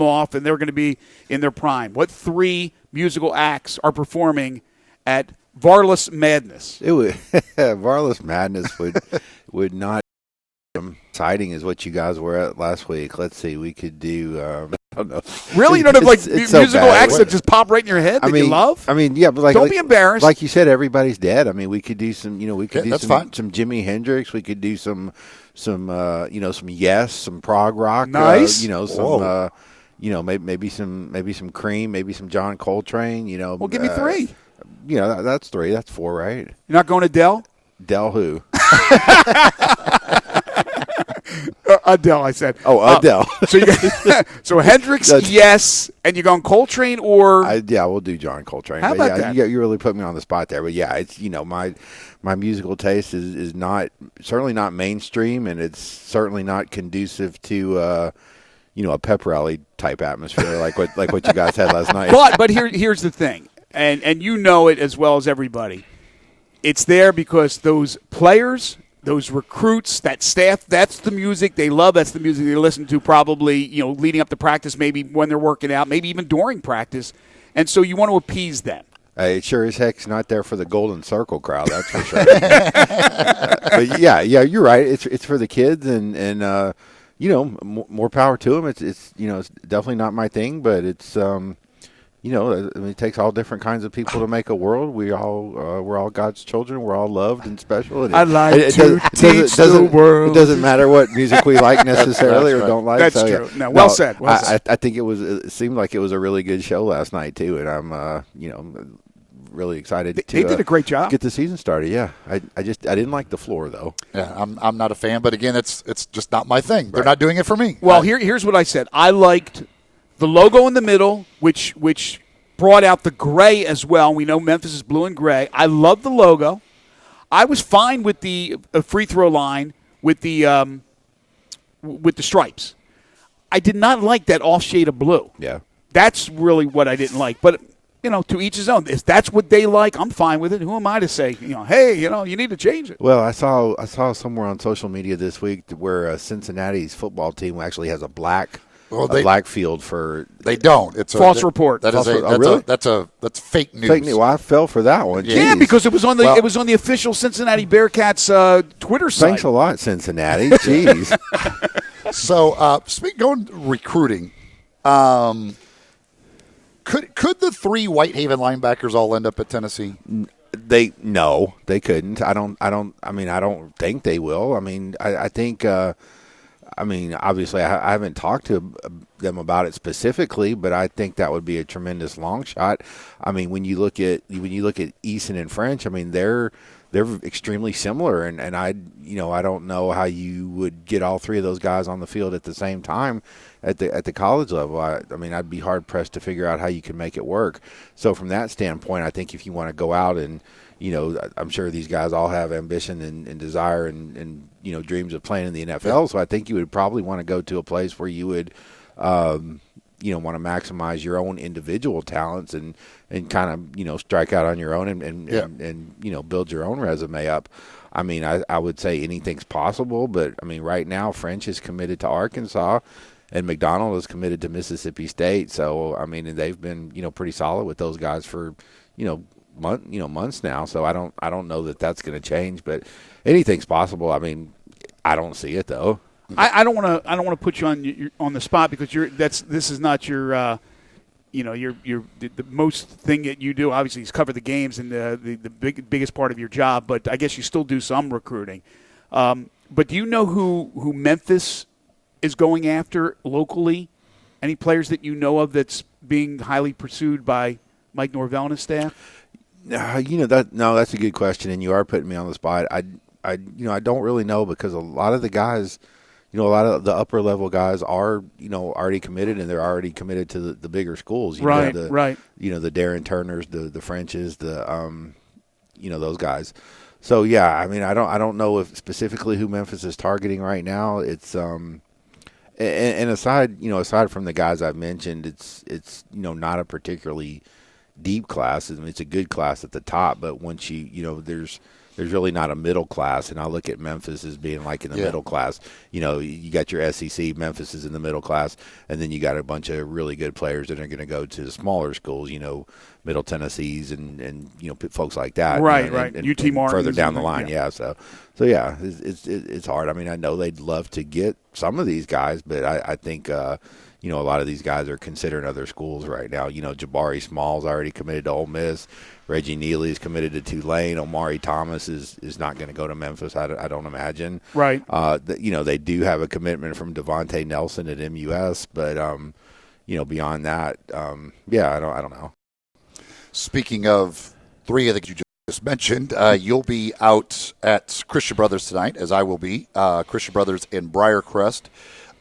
off and they're going to be in their prime. What 3 musical acts are performing at Varless Madness? It would Varless Madness would not exciting as what you guys were at last week. Let's see, we could do. I don't know. Really, you don't have musical acts that just pop right in your head that you love? I mean, yeah, but don't be embarrassed. Like you said, everybody's dead. I mean, we could do some. We could do some Jimi Hendrix. We could do some Yes, some prog rock. Nice. Maybe some Cream, maybe some John Coltrane. Well, give me 3. That's 3. That's 4, right? You're not going to Dell? Dell who? Adele, I said. Oh, Adele. So Hendrix, yes, and you're going Coltrane or? We'll do John Coltrane. How about that? You really put me on the spot there, but yeah, it's my musical taste is certainly not mainstream, and it's certainly not conducive to a pep rally type atmosphere like what you guys had last night. But here's the thing, and you know it as well as everybody. It's there because those players, those recruits, that staff, that's the music they love. That's the music they listen to probably, leading up to practice, maybe when they're working out, maybe even during practice. And so you want to appease them. It sure as heck's not there for the Golden Circle crowd, that's for sure. But yeah, you're right. It's for the kids, and more power to them. It's definitely not my thing, but it's it takes all different kinds of people to make a world. We're all God's children. We're all loved and special. And I like to teach the world. It doesn't matter what music we like necessarily or don't like. That's true. Yeah. Well said. I think it seemed like it was a really good show last night too, and I'm really excited. They did a great job. Get the season started. Yeah, I didn't like the floor though. Yeah, I'm not a fan, but again, it's just not my thing. They're not doing it for me. Well, here's what I said. I liked the logo in the middle, which brought out the gray as well. We know Memphis is blue and gray. I love the logo. I was fine with the free throw line with the stripes. I did not like that off shade of blue. Yeah, that's really what I didn't like. But to each his own. If that's what they like, I'm fine with it. Who am I to say, hey, you need to change it? Well, I saw somewhere on social media this week where Cincinnati's football team actually has a black field for. They don't. It's false report. Really? That's fake news. Fake news. Well, I fell for that one. Yeah, because it was on the official Cincinnati Bearcats Twitter site. Thanks a lot, Cincinnati. Jeez. So, going recruiting, could the 3 Whitehaven linebackers all end up at Tennessee? They couldn't. I don't think they will. I think. Obviously, I haven't talked to them about it specifically, but I think that would be a tremendous long shot. When you look at Eason and French, they're extremely similar, and I don't know how you would get all 3 of those guys on the field at the same time at the college level. I'd be hard pressed to figure out how you can make it work. So from that standpoint, I think if you want to go out and I'm sure these guys all have ambition and desire and dreams of playing in the NFL. So I think you would probably want to go to a place where you would, want to maximize your own individual talents and kind of, strike out on your own and build your own resume up. I would say anything's possible, but right now French is committed to Arkansas and McDonald is committed to Mississippi State. So, and they've been, pretty solid with those guys for, months now. So I don't know that that's going to change, but anything's possible. I don't see it though. I don't want to put you on the spot because this is not your the most thing that you do obviously is cover the games and the biggest part of your job, but I guess you still do some recruiting. But do you know who Memphis is going after locally? Any players that you know of that's being highly pursued by Mike Norvell and his staff? That's a good question, and you are putting me on the spot. I don't really know because a lot of the guys, a lot of the upper level guys are, already committed, and they're already committed to the bigger schools. Right. The Darren Turners, the Frenches, those guys. So yeah, I don't know if specifically who Memphis is targeting right now. It's and aside from the guys I've mentioned, it's not a particularly deep class. It's a good class at the top, but once there's there's really not a middle class, and I look at Memphis as being like in the middle class. You know, you got your SEC, Memphis is in the middle class, and then you got a bunch of really good players that are going to go to the smaller schools, you know, Middle Tennessee's and you know, folks like that. Right, you know, right. And UT Martin. Further down the line, So yeah, it's hard. I mean, I know they'd love to get some of these guys, but I think you know, a lot of these guys are considering other schools right now. You know, Jabari Small's already committed to Ole Miss. Reggie Neely's committed to Tulane. Omari Thomas is not going to go to Memphis, I don't imagine. Right. You know, they do have a commitment from Devontae Nelson at MUS, but, you know, beyond that, I don't know. Speaking of three, I think you just mentioned, you'll be out at Christian Brothers tonight, as I will be. Christian Brothers in Briarcrest.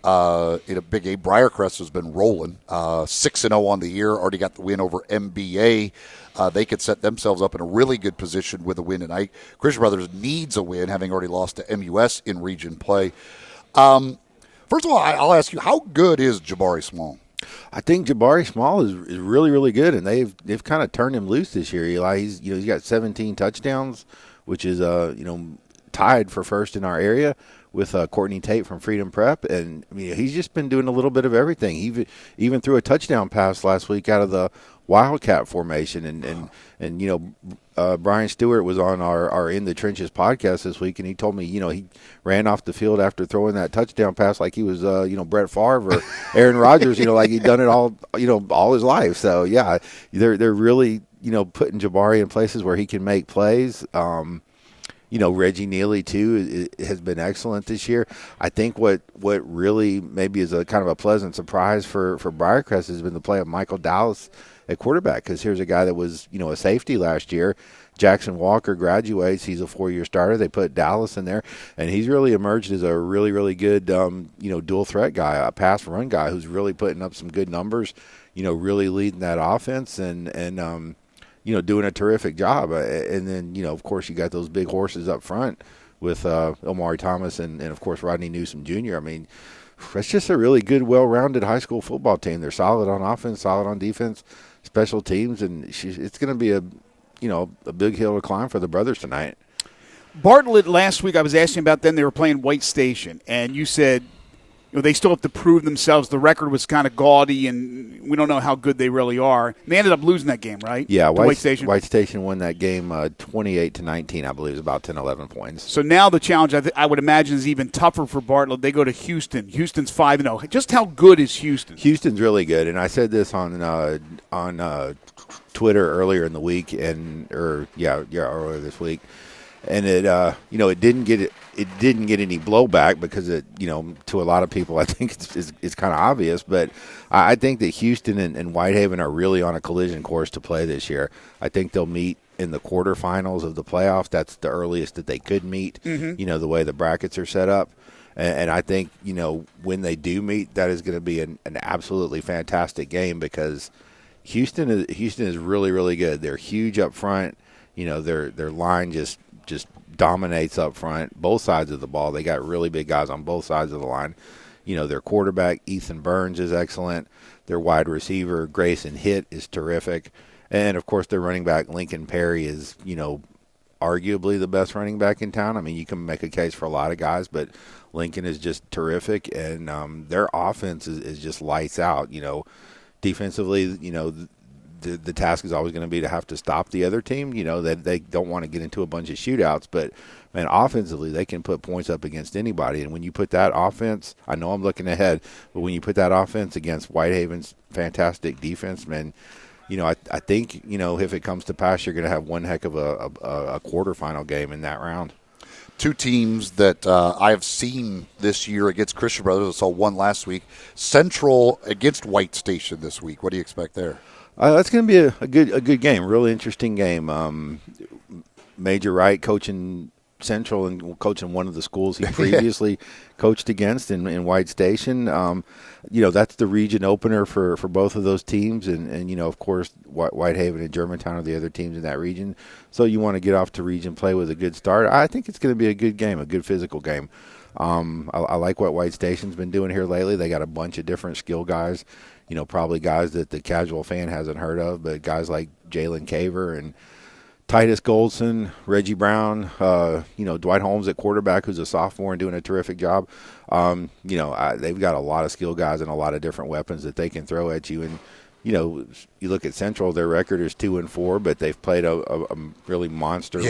In a big game, Briarcrest has been rolling 6-0 on the year, already got the win over MBA. They could set themselves up in a really good position with a win tonight. Christian Brothers needs a win, having already lost to MUS in region play. First of all, I'll ask you, how good is Jabari Small? I think Jabari Small is really, really good, and they've kind of turned him loose this year. Eli, he's got 17 touchdowns, which is tied for first in our area with Courtney Tate from Freedom Prep, and I mean, he's just been doing a little bit of everything. He even threw a touchdown pass last week out of the Wildcat formation, and you know, Brian Stewart was on our In the Trenches podcast this week, and he told me, you know, he ran off the field after throwing that touchdown pass like he was Brett Favre or Aaron Rodgers, you know, like he'd done it all his life. So yeah, they're really, you know, putting Jabari in places where he can make plays. You know, Reggie Neely, too, has been excellent this year. I think what really maybe is a kind of a pleasant surprise for Briarcrest has been the play of Michael Dallas at quarterback, because here's a guy that was, you know, a safety last year. Jackson Walker graduates. He's a 4-year starter. They put Dallas in there, and he's really emerged as a really, really good, dual threat guy, a pass run guy who's really putting up some good numbers, you know, really leading that offense and you know, doing a terrific job. And then, you know, of course, you got those big horses up front with Omari Thomas and, of course, Rodney Newsom Jr. I mean, that's just a really good, well-rounded high school football team. They're solid on offense, solid on defense, special teams, and it's going to be a big hill to climb for the Brothers tonight. Bartlett, last week I was asking about them. They were playing White Station, and you said, you know, they still have to prove themselves. The record was kind of gaudy, and we don't know how good they really are. And they ended up losing that game, right? Yeah, White Station. White Station won that game 28-19, I believe. It was about 10, 11 points. So now the challenge, I would imagine, is even tougher for Bartlett. They go to Houston. Houston's 5-0. Just how good is Houston? Houston's really good, and I said this on Twitter earlier in the week, earlier this week. And it didn't get any blowback because it, you know, to a lot of people, I think it's kind of obvious. But I think that Houston and Whitehaven are really on a collision course to play this year. I think they'll meet in the quarterfinals of the playoffs. That's the earliest that they could meet. Mm-hmm. You know, the way the brackets are set up. And I think, you know, when they do meet, that is going to be an absolutely fantastic game because Houston is really, really good. They're huge up front. You know, their line just dominates up front, both sides of the ball. They got really big guys on both sides of the line. You know, their quarterback, Ethan Burns, is excellent. Their wide receiver, Grayson Hitt, is terrific. And, of course, their running back, Lincoln Perry, is, you know, arguably the best running back in town. I mean, you can make a case for a lot of guys, but Lincoln is just terrific. And their offense is just lights out. You know, defensively, you know, the task is always going to be to have to stop the other team. You know, that they don't want to get into a bunch of shootouts, but man, offensively they can put points up against anybody. And when you put that offense, I know I'm looking ahead, but when you put that offense against Whitehaven's fantastic defense, man, you know, I think, you know, if it comes to pass, you're going to have one heck of a quarterfinal game in that round. Two teams that I have seen this year against Christian Brothers. I saw one last week. Central against White Station this week. What do you expect there? That's going to be a good game, really interesting game. Major Wright coaching Central and coaching one of the schools he previously coached against in White Station. You know, that's the region opener for both of those teams, and you know, of course, Whitehaven and Germantown are the other teams in that region. So you want to get off to region play with a good start. I think it's going to be a good game, a good physical game. I like what White Station's been doing here lately. They got a bunch of different skill guys. You know, probably guys that the casual fan hasn't heard of, but guys like Jalen Caver and Titus Goldson, Reggie Brown, Dwight Holmes at quarterback, who's a sophomore and doing a terrific job. They've got a lot of skill guys and a lot of different weapons that they can throw at you. And, you look at Central, their record is 2-4, but they've played a really monster,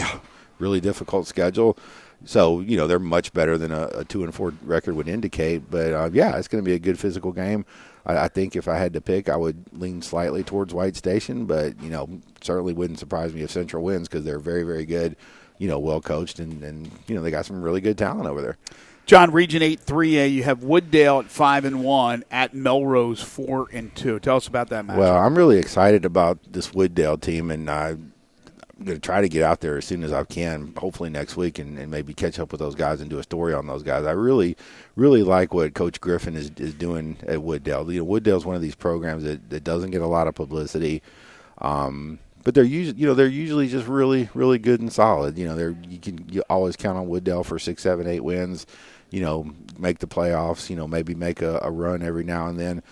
really difficult schedule. So, they're much better than a 2-4 record would indicate. But, it's going to be a good physical game. I think if I had to pick, I would lean slightly towards White Station, but, certainly wouldn't surprise me if Central wins because they're very, very good, well coached, and they got some really good talent over there. John, Region 8 3A, you have Wooddale at 5-1, at Melrose 4-2. Tell us about that match. Well, I'm really excited about this Wooddale team, and I'm going to try to get out there as soon as I can, hopefully next week, and maybe catch up with those guys and do a story on those guys. I really, really like what Coach Griffin is doing at Wooddale. Wooddale's one of these programs that doesn't get a lot of publicity, but they're usually just really, really good and solid. You always count on Wooddale for 6, 7, 8 wins. Make the playoffs. Maybe make a run every now and then.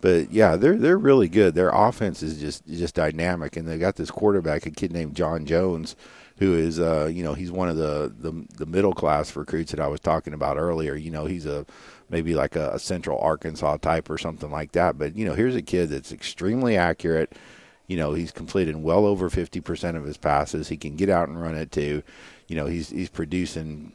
But yeah, they're really good. Their offense is just dynamic, and they got this quarterback, a kid named John Jones, who is he's one of the middle class recruits that I was talking about earlier. He's maybe like a Central Arkansas type or something like that. But here's a kid that's extremely accurate. He's completed well over 50% of his passes. He can get out and run it too. He's producing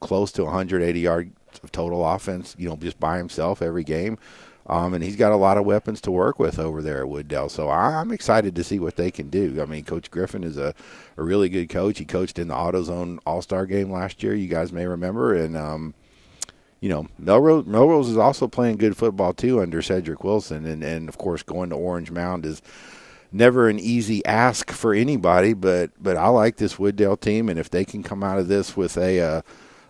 close to 180 yards of total offense. Just by himself every game. And he's got a lot of weapons to work with over there at Wooddale. So I'm excited to see what they can do. I mean, Coach Griffin is a really good coach. He coached in the AutoZone All-Star game last year, you guys may remember. And, Melrose is also playing good football, too, under Cedric Wilson. And of course, going to Orange Mound is never an easy ask for anybody. But I like this Wooddale team, and if they can come out of this with a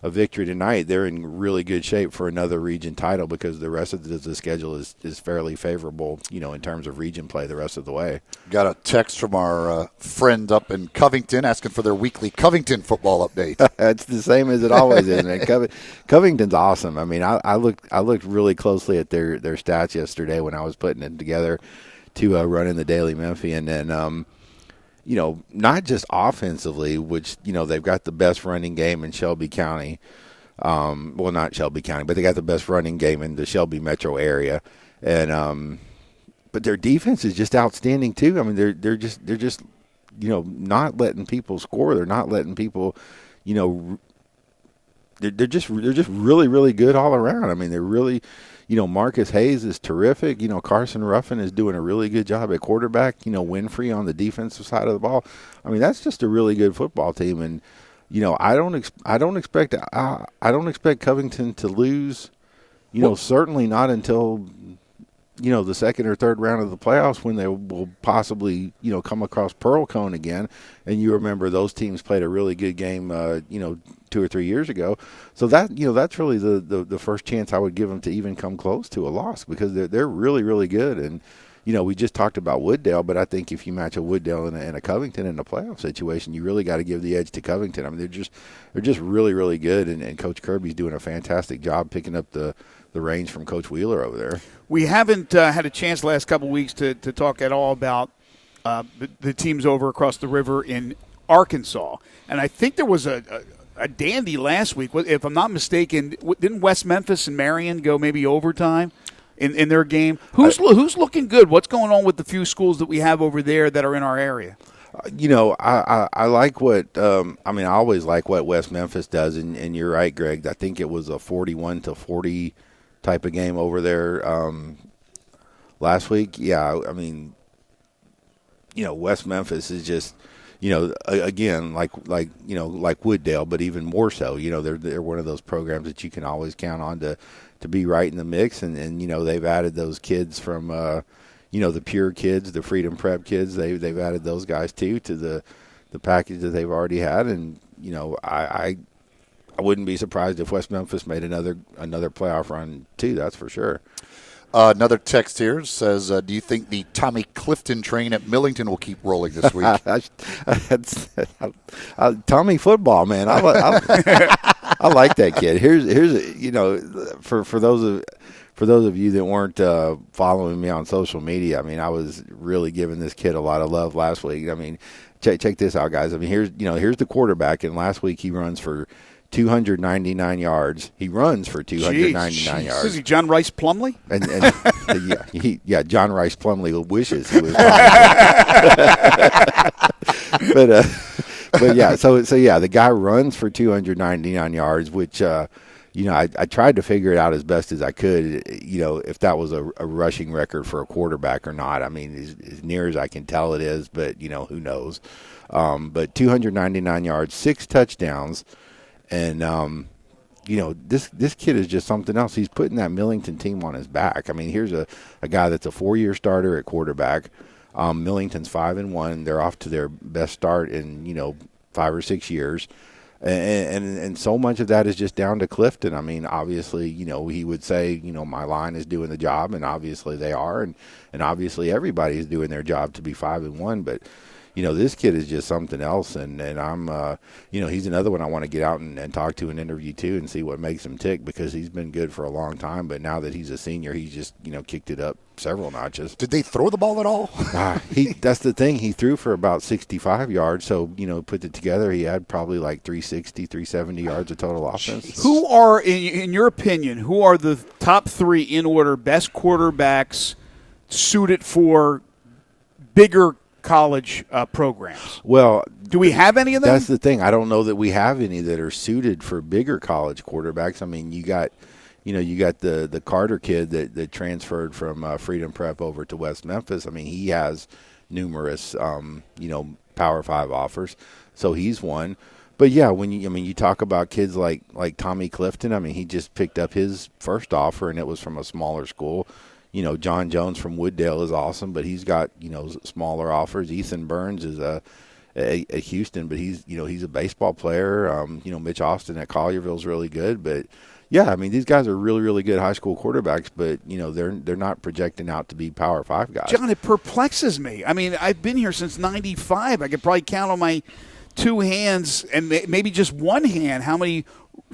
victory tonight, they're in really good shape for another region title because the rest of the schedule is fairly favorable, in terms of region play the rest of the way. Got a text from our friend up in Covington asking for their weekly Covington football update. It's the same as it always is, man. Covington's awesome. I mean, I looked really closely at their stats yesterday when I was putting it together to run in the Daily Memphian, and not just offensively, which, they've got the best running game in Shelby County. Well, not Shelby County, but they got the best running game in the Shelby metro area. And but their defense is just outstanding too. I mean, they're just not letting people score. They're not letting people, they're just really, really good all around. I mean, they're really, Marcus Hayes is terrific. Carson Ruffin is doing a really good job at quarterback. Winfrey on the defensive side of the ball. I mean, that's just a really good football team. And I don't expect Covington to lose. Certainly not until the second or third round of the playoffs, when they will possibly come across Pearl-Cohn again. And you remember those teams played a really good game 2 or 3 years ago. So that's really the first chance I would give them to even come close to a loss, because they're really, really good. And we just talked about Wooddale, but I think if you match a Wooddale and a Covington in a playoff situation, you really got to give the edge to Covington. I mean, they're just really, really good, and Coach Kirby's doing a fantastic job picking up the reins from Coach Wheeler over there. We haven't had a chance the last couple of weeks to talk at all about the teams over across the river in Arkansas, and I think there was a dandy last week. If I'm not mistaken, didn't West Memphis and Marion go maybe overtime in their game? Who's looking good? What's going on with the few schools that we have over there that are in our area? I like what I always like what West Memphis does, and you're right, Greg. I think it was a 41-40 type of game over there last week. Yeah, I mean, West Memphis is just, again, like Wooddale, but even more so. They're one of those programs that you can always count on to be right in the mix, and they've added those kids from the Pure kids, the Freedom Prep kids. They've added those guys too to the package that they've already had, and I wouldn't be surprised if West Memphis made another playoff run too. That's for sure. Another text here says, do you think the Tommy Clifton train at Millington will keep rolling this week? Tommy football, man. I like that kid. Here's for for those of you that weren't following me on social media, I mean, I was really giving this kid a lot of love last week. I mean, check this out, guys. I mean, here's the quarterback, and last week he runs for 299 yards. He runs for 299 yards. Is he John Rice Plumlee? And John Rice Plumlee wishes he was. But yeah, so the guy runs for 299 yards, which I tried to figure it out as best as I could. If that was a rushing record for a quarterback or not. I mean, as near as I can tell, it is, but who knows? But 299 yards, 6 touchdowns, and this kid is just something else. He's putting that Millington team on his back. I mean, here's a guy that's a 4-year starter at quarterback. Millington's 5-1. They're off to their best start in 5 or 6 years, and so much of that is just down to Clifton. I mean, obviously, he would say, my line is doing the job, and obviously they are, and obviously everybody is doing their job to be 5-1, but. This kid is just something else, and I'm, he's another one I want to get out and talk to and interview too and see what makes him tick, because he's been good for a long time, but now that he's a senior, he's just, kicked it up several notches. Did they throw the ball at all? That's the thing. He threw for about 65 yards, so, put it together, he had probably like 360, 370 yards of total offense. Jeez. Who are, in your opinion, who are the top 3 in order best quarterbacks suited for bigger college programs? Well, do we have any of them? That's the thing. I don't know that we have any that are suited for bigger college quarterbacks. I mean, you got the Carter kid that transferred from Freedom Prep over to West Memphis. I mean, he has numerous Power 5 offers, so he's one. But yeah, when you talk about kids like Tommy Clifton, I mean, he just picked up his first offer and it was from a smaller school. John Jones from Wooddale is awesome, but he's got, smaller offers. Ethan Burns is a Houston, but he's a baseball player. Mitch Austin at Collierville is really good, but yeah, I mean, these guys are really, really good high school quarterbacks, but they're not projecting out to be Power 5 guys. John, it perplexes me. I mean, I've been here since '95. I could probably count on my 2 hands and maybe just 1 hand how many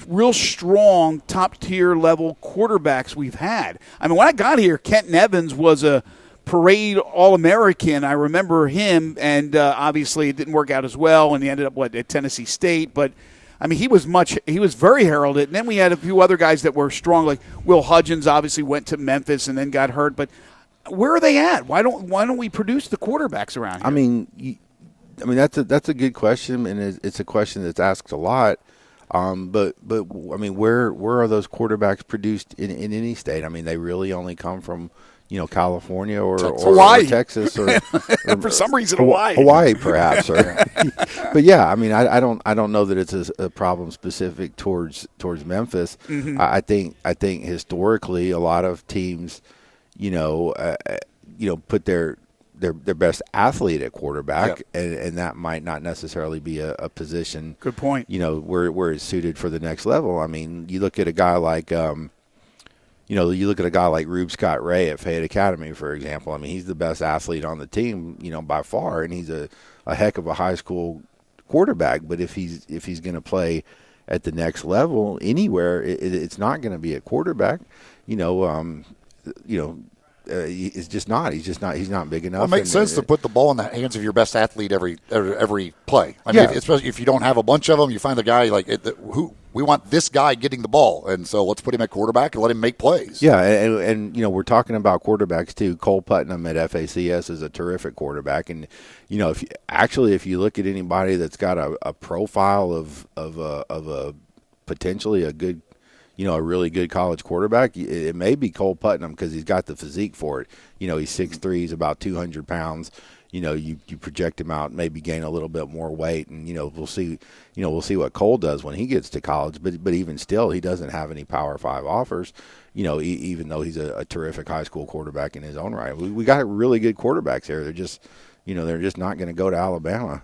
real strong top-tier level quarterbacks we've had. I mean, when I got here, Kenton Evans was a parade All-American. I remember him, and obviously it didn't work out as well, and he ended up, at Tennessee State. But, I mean, he was very heralded. And then we had a few other guys that were strong, like Will Hudgens obviously went to Memphis and then got hurt. But where are they at? Why don't we produce the quarterbacks around here? I mean, that's a good question, and it's a question that's asked a lot. But I mean, where are those quarterbacks produced in any state? I mean, they really only come from, California or Texas or for some reason Hawaii perhaps. But yeah, I mean, I don't know that it's a problem specific towards Memphis. Mm-hmm. I think historically a lot of teams, put their best athlete at quarterback, yep. and that might not necessarily be a position. Good point. Where it's suited for the next level. I mean, you look at a guy like, Rube Scott Ray at Fayette Academy, for example. I mean, he's the best athlete on the team, by far, and he's a heck of a high school quarterback. But if he's going to play at the next level anywhere, it's not going to be at quarterback. It's just not. He's not big enough. Well, it makes sense to put the ball in the hands of your best athlete every play. I mean, especially if you don't have a bunch of them, you find the guy who we want this guy getting the ball, and so let's put him at quarterback and let him make plays. Yeah, and we're talking about quarterbacks too. Cole Putnam at FACS is a terrific quarterback, and if you look at anybody that's got a profile of a potentially a good. A really good college quarterback, it may be Cole Putnam because he's got the physique for it. He's 6'3", he's about 200 pounds. You project him out, maybe gain a little bit more weight, and we'll see. We'll see what Cole does when he gets to college. But even still, he doesn't have any Power 5 offers. Even though he's a terrific high school quarterback in his own right, we got really good quarterbacks here. They're just not going to go to Alabama.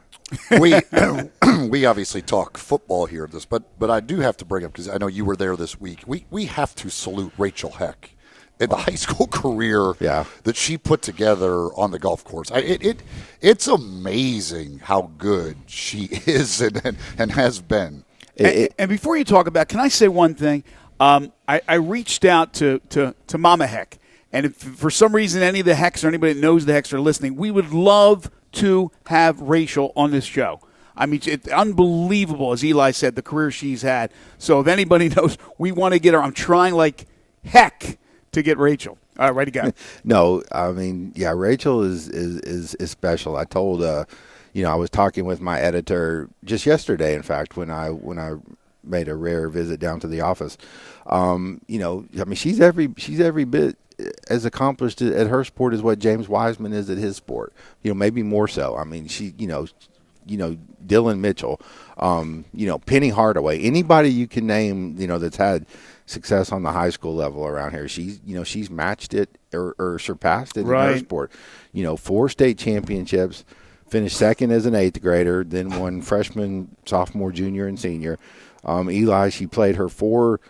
We obviously talk football here, but I do have to bring up, because I know you were there this week. We have to salute Rachel Heck in the high school career that she put together on the golf course. It's amazing how good she is and has been. And before you talk about, can I say one thing? I reached out to Mama Heck. And if for some reason any of the Hecks or anybody that knows the Hecks are listening, we would love to have Rachel on this show. I mean, it's unbelievable, as Eli said, the career she's had. So if anybody knows, we want to get her. I'm trying like heck to get Rachel. All right, ready to go. No, I mean, yeah, Rachel is special. I told, I was talking with my editor just yesterday, in fact, when I made a rare visit down to the office. I mean, she's every bit as accomplished at her sport as what James Wiseman is at his sport. Maybe more so. I mean, she, Dylan Mitchell, Penny Hardaway, anybody you can name, that's had success on the high school level around here. She's matched it or surpassed it in her sport. 4 state championships, finished second as an 8th grader, then won freshman, sophomore, junior, and senior. Eli, she played her 4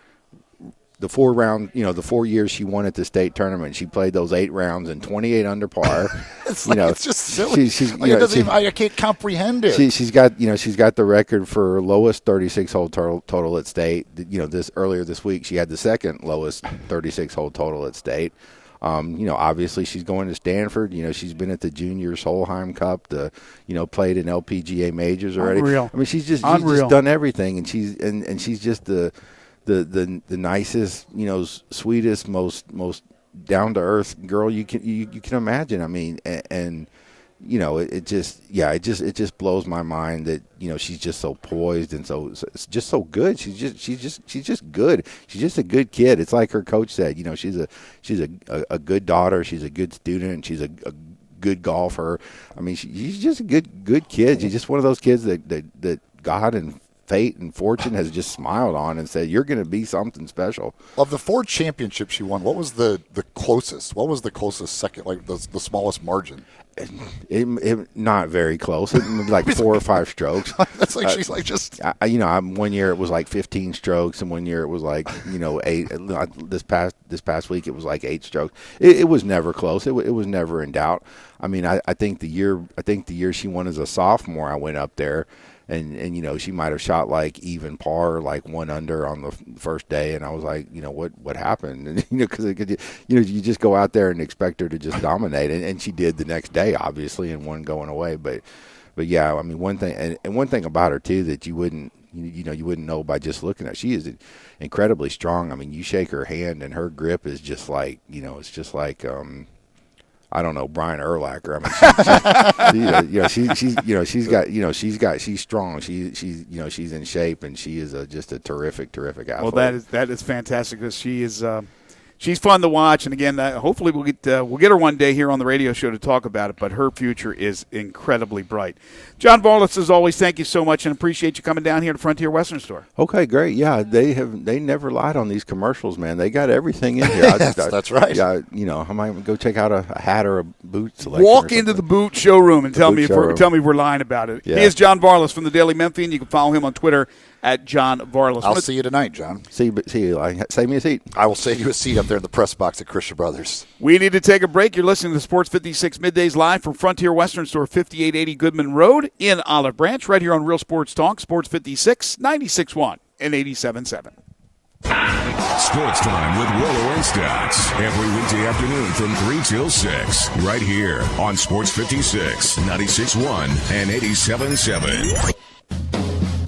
years she won at the state tournament. She played those 8 rounds in 28 under par. It's just silly. I can't comprehend it. She's got the record for lowest 36-hole total at state. Earlier this week she had the second lowest 36-hole total at state. Obviously she's going to Stanford. She's been at the Junior Solheim Cup. Played in LPGA majors already. Unreal. I mean, she's just done everything, and she's just the nicest, sweetest, most down to earth girl you can imagine. I mean, and it just blows my mind that she's just so poised and so just so good. She's just good. She's just a good kid. It's like her coach said. She's a good daughter. She's a good student. She's a good golfer. I mean, she's just a good kid. She's just one of those kids that God and fate and fortune has just smiled on and said, you're going to be something special. Of the 4 championships she won, what was the closest? What was the closest second, like the smallest margin? It not very close. It was like 4 or 5 strokes. That's like she's like just. One year it was like 15 strokes, and one year it was like 8. This past week it was like 8 strokes. It was never close. It was never in doubt. I mean, I think the year she won as a sophomore, I went up there. And she might have shot like even par, like 1 under on the first day, and I was like, what happened? And because you just go out there and expect her to just dominate, and she did the next day, obviously, and won going away. But yeah, I mean, one thing about her too that you wouldn't know by just looking at her, she is incredibly strong. I mean, you shake her hand and her grip is just like it's just like I don't know, Brian Urlacher. I mean, she's strong. She's in shape, and she is just a terrific athlete. Well, that is fantastic because she is. She's fun to watch, and again, hopefully we'll get her one day here on the radio show to talk about it. But her future is incredibly bright. John Varlas, as always, thank you so much, and appreciate you coming down here to Frontier Western Store. Okay, great. Yeah, they never lied on these commercials, man. They got everything in here. That's right. Yeah, I might go check out a hat or a boot selection. Walk into the boot showroom and tell me if we're lying about it. Yeah. He is John Varlas from the Daily Memphian. You can follow him on Twitter at John Varlas. I'll see you tonight, John. See you. Save me a seat. I will save you a seat up there in the press box at Christian Brothers. We need to take a break. You're listening to Sports 56 Middays live from Frontier Western Store, 5880 Goodman Road in Olive Branch, right here on Real Sports Talk, Sports 56, 96.1 and 87.7. Sports Time with Rollo and Stouts. Every weekday afternoon from 3 till 6. Right here on Sports 56, 96.1 and 87.7.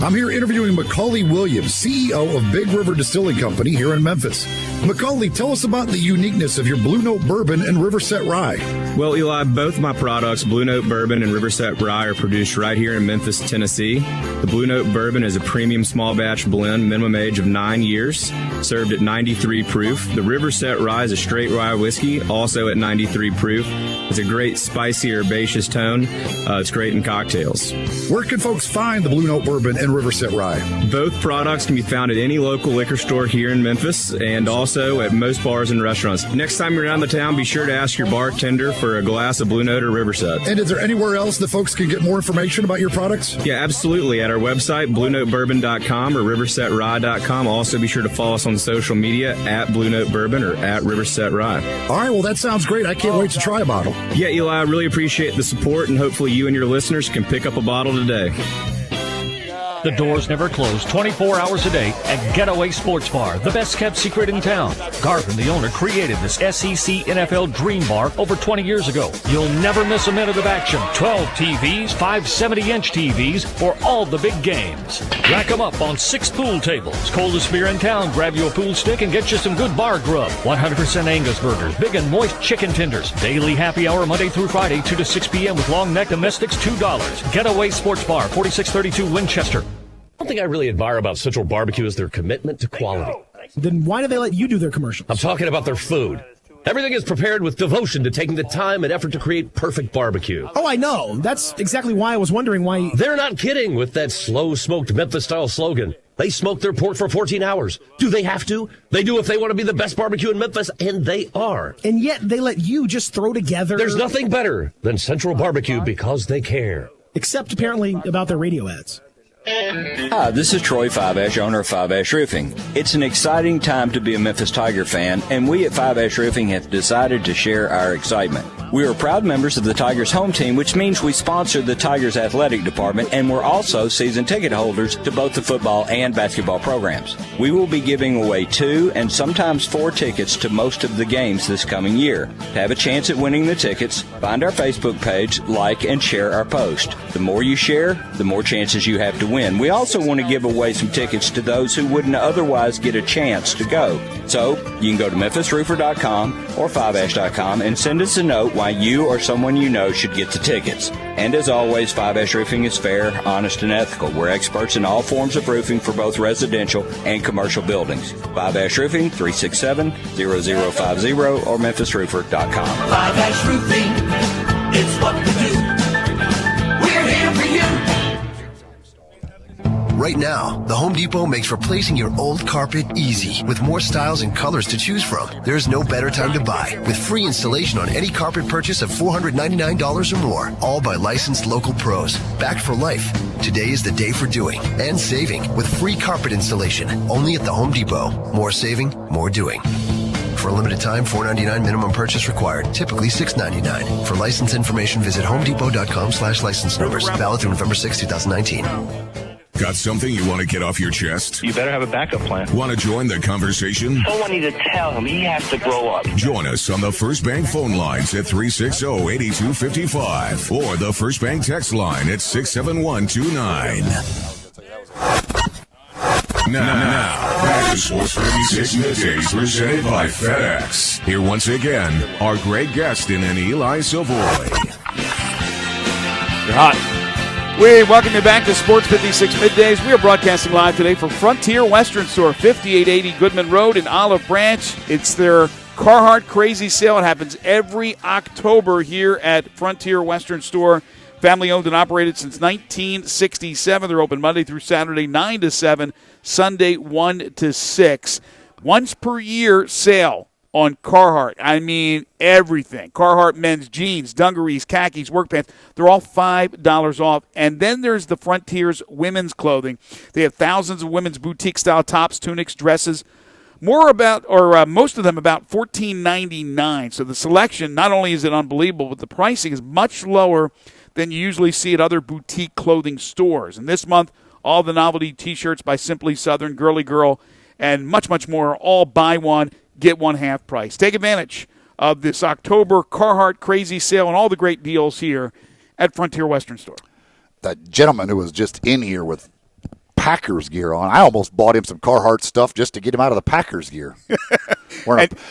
I'm here interviewing Macaulay Williams, CEO of Big River Distilling Company here in Memphis. Macaulay, tell us about the uniqueness of your Blue Note Bourbon and Riverset Rye. Well, Eli, both my products, Blue Note Bourbon and Riverset Rye, are produced right here in Memphis, Tennessee. The Blue Note Bourbon is a premium small batch blend, minimum age of 9 years, served at 93 proof. The Riverset Rye is a straight rye whiskey, also at 93 proof. It's a great spicy, herbaceous tone. It's great in cocktails. Where can folks find the Blue Note Bourbon and Riverset Rye? Both products can be found at any local liquor store here in Memphis and also at most bars and restaurants. Next time you're around the town, be sure to ask your bartender for a glass of Blue Note or Riverset. And is there anywhere else that folks can get more information about your products? Yeah, absolutely. At our website, BlueNoteBourbon.com or RiversetRye.com. Also, be sure to follow us on social media at Blue Note Bourbon or at Riverset Rye. All right, well, that sounds great. I can't wait to try a bottle. Yeah, Eli, I really appreciate the support, and hopefully you and your listeners can pick up a bottle today. The doors never close 24 hours a day at Getaway Sports Bar, the best kept secret in town. Garvin, the owner, created this SEC NFL Dream Bar over 20 years ago. You'll never miss a minute of action. 12 TVs, 5 70-inch TVs for all the big games. Rack them up on 6 pool tables. Coldest beer in town. Grab you a pool stick and get you some good bar grub. 100% Angus burgers, big and moist chicken tenders. Daily happy hour Monday through Friday, 2 to 6 p.m. with long neck domestics, $2. Getaway Sports Bar, 4632 Winchester. One thing I really admire about Central Barbecue is their commitment to quality. Then why do they let you do their commercials? I'm talking about their food. Everything is prepared with devotion to taking the time and effort to create perfect barbecue. Oh, I know. That's exactly why I was wondering why... They're not kidding with that slow-smoked Memphis-style slogan. They smoke their pork for 14 hours. Do they have to? They do if they want to be the best barbecue in Memphis, and they are. And yet they let you just throw together... There's nothing better than Central Barbecue because they care. Except, apparently, about their radio ads. Hi, this is Troy Five Ash, owner of Five Ash Roofing. It's an exciting time to be a Memphis Tiger fan, and we at Five Ash Roofing have decided to share our excitement. We are proud members of the Tigers home team, which means we sponsor the Tigers athletic department, and we're also season ticket holders to both the football and basketball programs. We will be giving away 2 and sometimes 4 tickets to most of the games this coming year. To have a chance at winning the tickets, find our Facebook page, like, and share our post. The more you share, the more chances you have to win. We also want to give away some tickets to those who wouldn't otherwise get a chance to go. So, you can go to memphisroofer.com or 5ash.com and send us a note why you or someone you know should get the tickets. And as always, 5Ash Roofing is fair, honest, and ethical. We're experts in all forms of roofing for both residential and commercial buildings. 5Ash Roofing, 367-0050 or memphisroofer.com. 5Ash Roofing, it's what we do. We're here for you. Right now, the Home Depot makes replacing your old carpet easy with more styles and colors to choose from. There's no better time to buy with free installation on any carpet purchase of $499 or more, all by licensed local pros. Backed for life. Today is the day for doing and saving with free carpet installation only at the Home Depot. More saving, more doing. For a limited time, $4.99 minimum purchase required. Typically $6.99. For license information, visit homedepot.com/license numbers. Valid through November 6, 2019. Got something you want to get off your chest? You better have a backup plan. Want to join the conversation? Someone needs to tell him he has to grow up. Join us on the First Bank phone lines at 360-8255 or the First Bank text line at 67129. Now, back to Sports 56 Middays presented by FedEx. Here once again are Greg Gaston and Eli Savoie. You're hot. We welcome you back to Sports 56 Middays. We are broadcasting live today from Frontier Western Store, 5880 Goodman Road in Olive Branch. It's their Carhartt Crazy Sale. It happens every October here at Frontier Western Store. Family owned and operated since 1967. They're open Monday through Saturday, 9 to 7, Sunday, 1 to 6. Once per year sale on Carhartt. I mean, everything. Carhartt men's jeans, dungarees, khakis, work pants. They're all $5 off. And then there's the Frontier's women's clothing. They have thousands of women's boutique-style tops, tunics, dresses. Most of them about $14.99. So the selection, not only is it unbelievable, but the pricing is much lower than you usually see at other boutique clothing stores. And this month, all the novelty T-shirts by Simply Southern, Girly Girl, and much, much more, all buy one, get one half price. Take advantage of this October Carhartt Crazy Sale and all the great deals here at Frontier Western Store. That gentleman who was just in here with Packers gear on, I almost bought him some Carhartt stuff just to get him out of the Packers gear.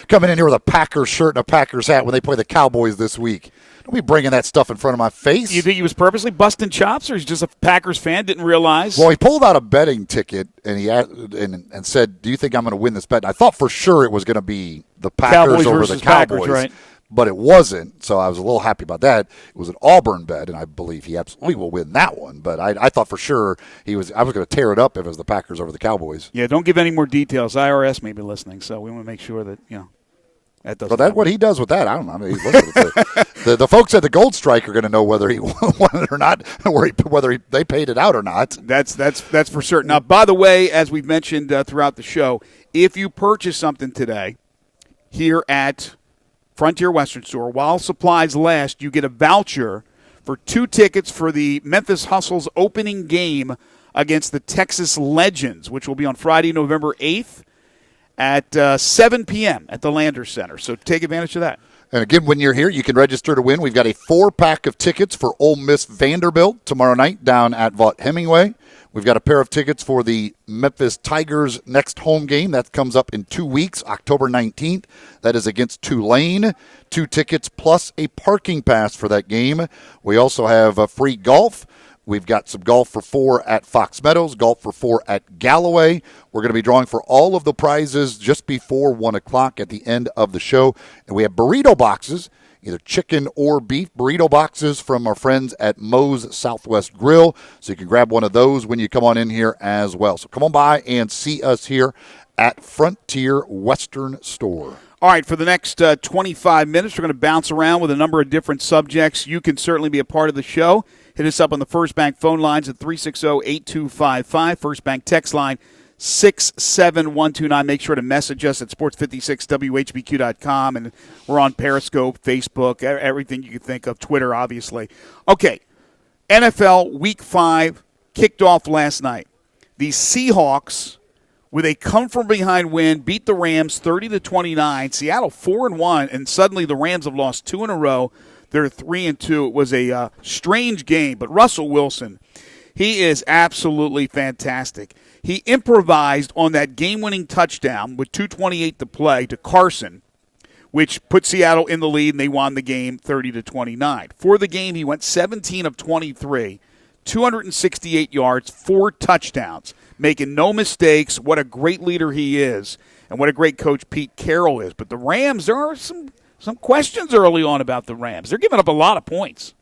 Coming in here with a Packers shirt and a Packers hat when they play the Cowboys this week. Don't be bringing that stuff in front of my face. You think he was purposely busting chops, or he's just a Packers fan, didn't realize? Well, he pulled out a betting ticket, and he and said, do you think I'm going to win this bet? And I thought for sure it was going to be the Packers over the Cowboys. Packers, right? But it wasn't, so I was a little happy about that. It was an Auburn bet, and I believe he absolutely will win that one. But I thought for sure I was going to tear it up if it was the Packers over the Cowboys. Yeah, don't give any more details. IRS may be listening, so we want to make sure that, that doesn't. But that's what he does with that. I don't know. I mean, the folks at the Gold Strike are going to know whether he won it or not, whether they paid it out or not. That's for certain. Now, by the way, as we've mentioned throughout the show, if you purchase something today here at Frontier Western Store, while supplies last, you get a voucher for 2 tickets for the Memphis Hustle's opening game against the Texas Legends, which will be on Friday, November 8th at 7 p.m. at the Landers Center. So take advantage of that. And again, when you're here, you can register to win. We've got a 4-pack of tickets for Ole Miss Vanderbilt tomorrow night down at Vaught Hemingway. We've got a pair of tickets for the Memphis Tigers' next home game. That comes up in 2 weeks, October 19th. That is against Tulane. 2 tickets plus a parking pass for that game. We also have free golf. We've got some golf for 4 at Fox Meadows, golf for 4 at Galloway. We're going to be drawing for all of the prizes just before 1 o'clock at the end of the show. And we have burrito boxes, either chicken or beef burrito boxes from our friends at Moe's Southwest Grill. So you can grab one of those when you come on in here as well. So come on by and see us here at Frontier Western Store. All right, for the next 25 minutes, we're going to bounce around with a number of different subjects. You can certainly be a part of the show. Hit us up on the First Bank phone lines at 360-8255. First Bank text line 67129. Make sure to message us at sports56whbq.com. And we're on Periscope, Facebook, everything you can think of, Twitter, obviously. Okay, NFL Week 5 kicked off last night. The Seahawks, with a come-from-behind win, beat the Rams 30-29. Seattle 4-1, and suddenly the Rams have lost 2 in a row. They're 3-2. It was a strange game, but Russell Wilson, he is absolutely fantastic. He improvised on that game-winning touchdown with 2:28 to play to Carson, which put Seattle in the lead, and they won the game 30-29. For the game, he went 17 of 23, 268 yards, 4 touchdowns, making no mistakes. What a great leader he is, and what a great coach Pete Carroll is. But the Rams, there are some questions early on about the Rams. They're giving up a lot of points.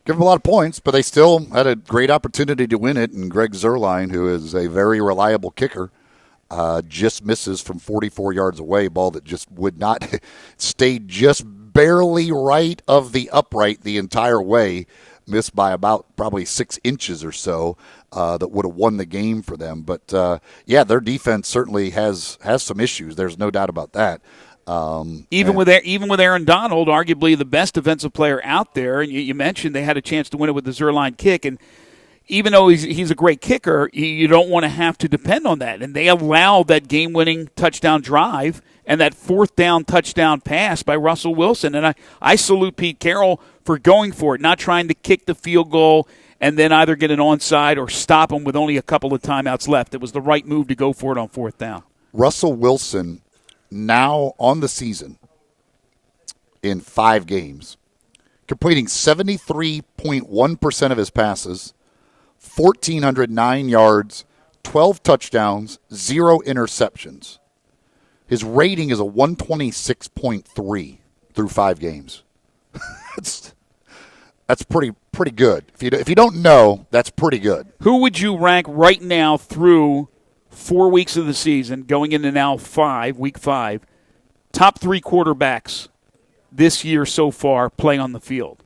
Give them a lot of points, but they still had a great opportunity to win it. And Greg Zuerlein, who is a very reliable kicker, just misses from 44 yards away, ball that just would not stay just barely right of the upright the entire way, missed by about probably 6 inches or so, that would have won the game for them. But, their defense certainly has some issues. There's no doubt about that. Even with Aaron Donald, arguably the best defensive player out there, and you mentioned they had a chance to win it with the Zuerlein kick, and even though he's a great kicker, you don't want to have to depend on that. And they allowed that game-winning touchdown drive and that 4th down touchdown pass by Russell Wilson. And I salute Pete Carroll for going for it, not trying to kick the field goal and then either get an onside or stop him with only a couple of timeouts left. It was the right move to go for it on 4th down. Russell Wilson, now on the season, in 5 games, completing 73.1% of his passes, 1,409 yards, 12 touchdowns, 0 interceptions. His rating is a 126.3 through 5 games. That's pretty good. If you don't know, that's pretty good. Who would you rank right now through 4 weeks of the season, going into now week 5, top 3 quarterbacks this year so far playing on the field?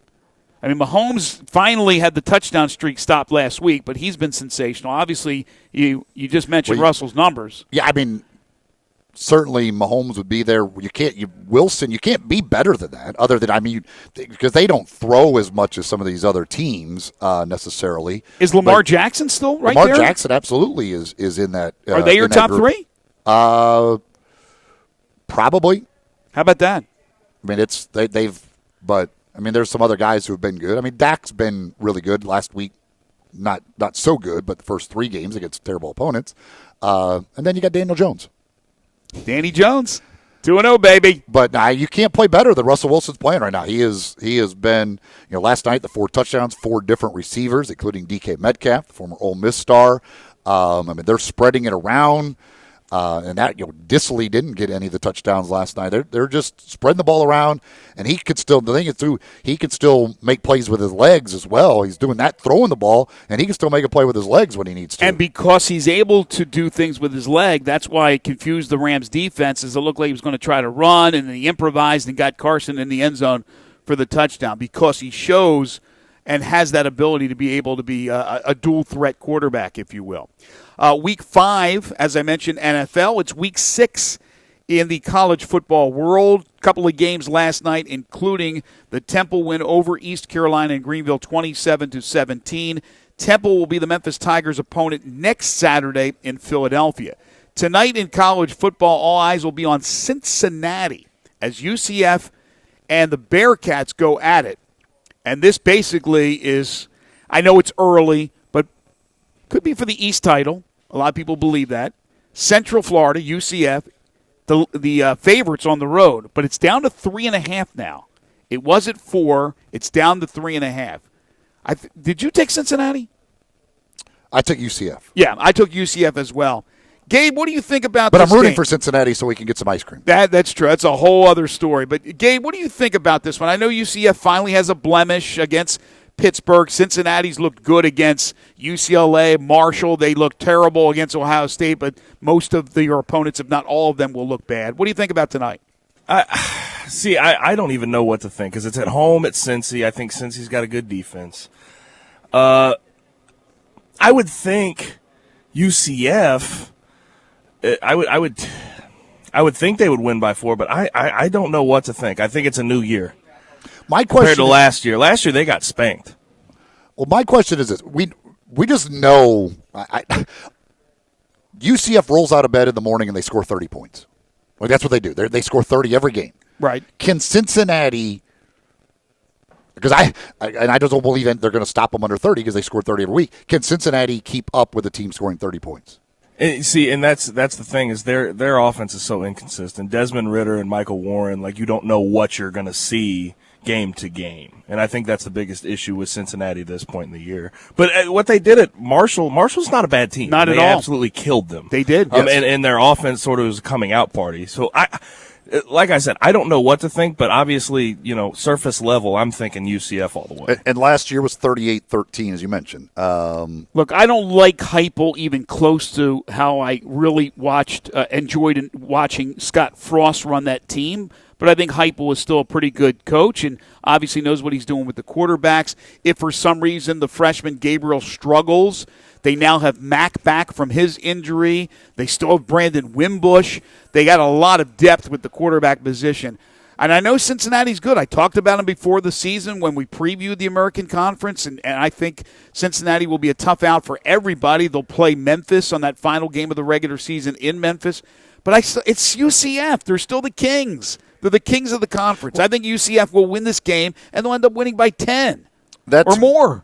I mean, Mahomes finally had the touchdown streak stopped last week, but he's been sensational. Obviously, you just mentioned Russell's numbers. Yeah, I mean, certainly Mahomes would be there. Wilson, you can't be better than that. Other than, because they don't throw as much as some of these other teams necessarily. Is Lamar Jackson still right there? Lamar Jackson absolutely is in that. Are they your top 3? Probably. How about that? I mean, there's some other guys who have been good. I mean, Dak's been really good last week. Not so good, but the first 3 games against terrible opponents. And then you got Daniel Jones. Danny Jones, 2-0, baby. But you can't play better than Russell Wilson's playing right now. He has been, last night, the 4 touchdowns, 4 different receivers, including DK Metcalf, the former Ole Miss star. They're spreading it around. And that, Disley didn't get any of the touchdowns last night. They're just spreading the ball around, and he could still make plays with his legs as well. He's doing that, throwing the ball, and he can still make a play with his legs when he needs to. And because he's able to do things with his leg, that's why it confused the Rams' defense, as it looked like he was going to try to run, and then he improvised and got Carson in the end zone for the touchdown, because he shows and has that ability to be able to be a dual-threat quarterback, if you will. Week 5, as I mentioned, NFL. It's week 6 in the college football world. A couple of games last night, including the Temple win over East Carolina and Greenville 27-17. Temple will be the Memphis Tigers' opponent next Saturday in Philadelphia. Tonight in college football, all eyes will be on Cincinnati as UCF and the Bearcats go at it. And this basically is, I know it's early, but could be for the East title. A lot of people believe that. Central Florida, UCF, the favorites on the road, but it's down to 3.5 now. It was at 4. It's down to 3.5. Did you take Cincinnati? I took UCF. Yeah, I took UCF as well. Gabe, what do you think about this? But I'm rooting game? for Cincinnati so we can get some ice cream. That's true. That's a whole other story. But, Gabe, what do you think about this one? I know UCF finally has a blemish against Pittsburgh. Cincinnati's looked good against UCLA, Marshall. They looked terrible against Ohio State, but most of your opponents, if not all of them, will look bad. What do you think about tonight? I don't even know what to think because it's at home at Cincy. I think Cincy's got a good defense. I would think UCF. I would think they would win by 4, but I don't know what to think. I think it's a new year. My question compared to last year. Last year they got spanked. Well, my question is this: we just know UCF rolls out of bed in the morning and they score 30 points. Like that's what they do. They score 30 every game. Right? Can Cincinnati? Because I just don't believe they're going to stop them under 30 because they score 30 every week. Can Cincinnati keep up with a team scoring 30 points? And that's the thing is their offense is so inconsistent. Desmond Ridder and Michael Warren, like you don't know what you're going to see game to game, and I think that's the biggest issue with Cincinnati at this point in the year. But what they did at Marshall's not a bad team. Not at all. They absolutely killed them. They did, yes. And their offense sort of was a coming out party. So like I said, I don't know what to think, but obviously, surface level, I'm thinking UCF all the way. And last year was 38-13, as you mentioned. Look, I don't like Heupel even close to how I really enjoyed watching Scott Frost run that team. But I think Heupel is still a pretty good coach and obviously knows what he's doing with the quarterbacks. If for some reason the freshman Gabriel struggles, they now have Mack back from his injury. They still have Brandon Wimbush. They got a lot of depth with the quarterback position. And I know Cincinnati's good. I talked about them before the season when we previewed the American Conference, and I think Cincinnati will be a tough out for everybody. They'll play Memphis on that final game of the regular season in Memphis. But it's UCF. They're still the Kings. They're the Kings of the conference. I think UCF will win this game, and they'll end up winning by 10 or more.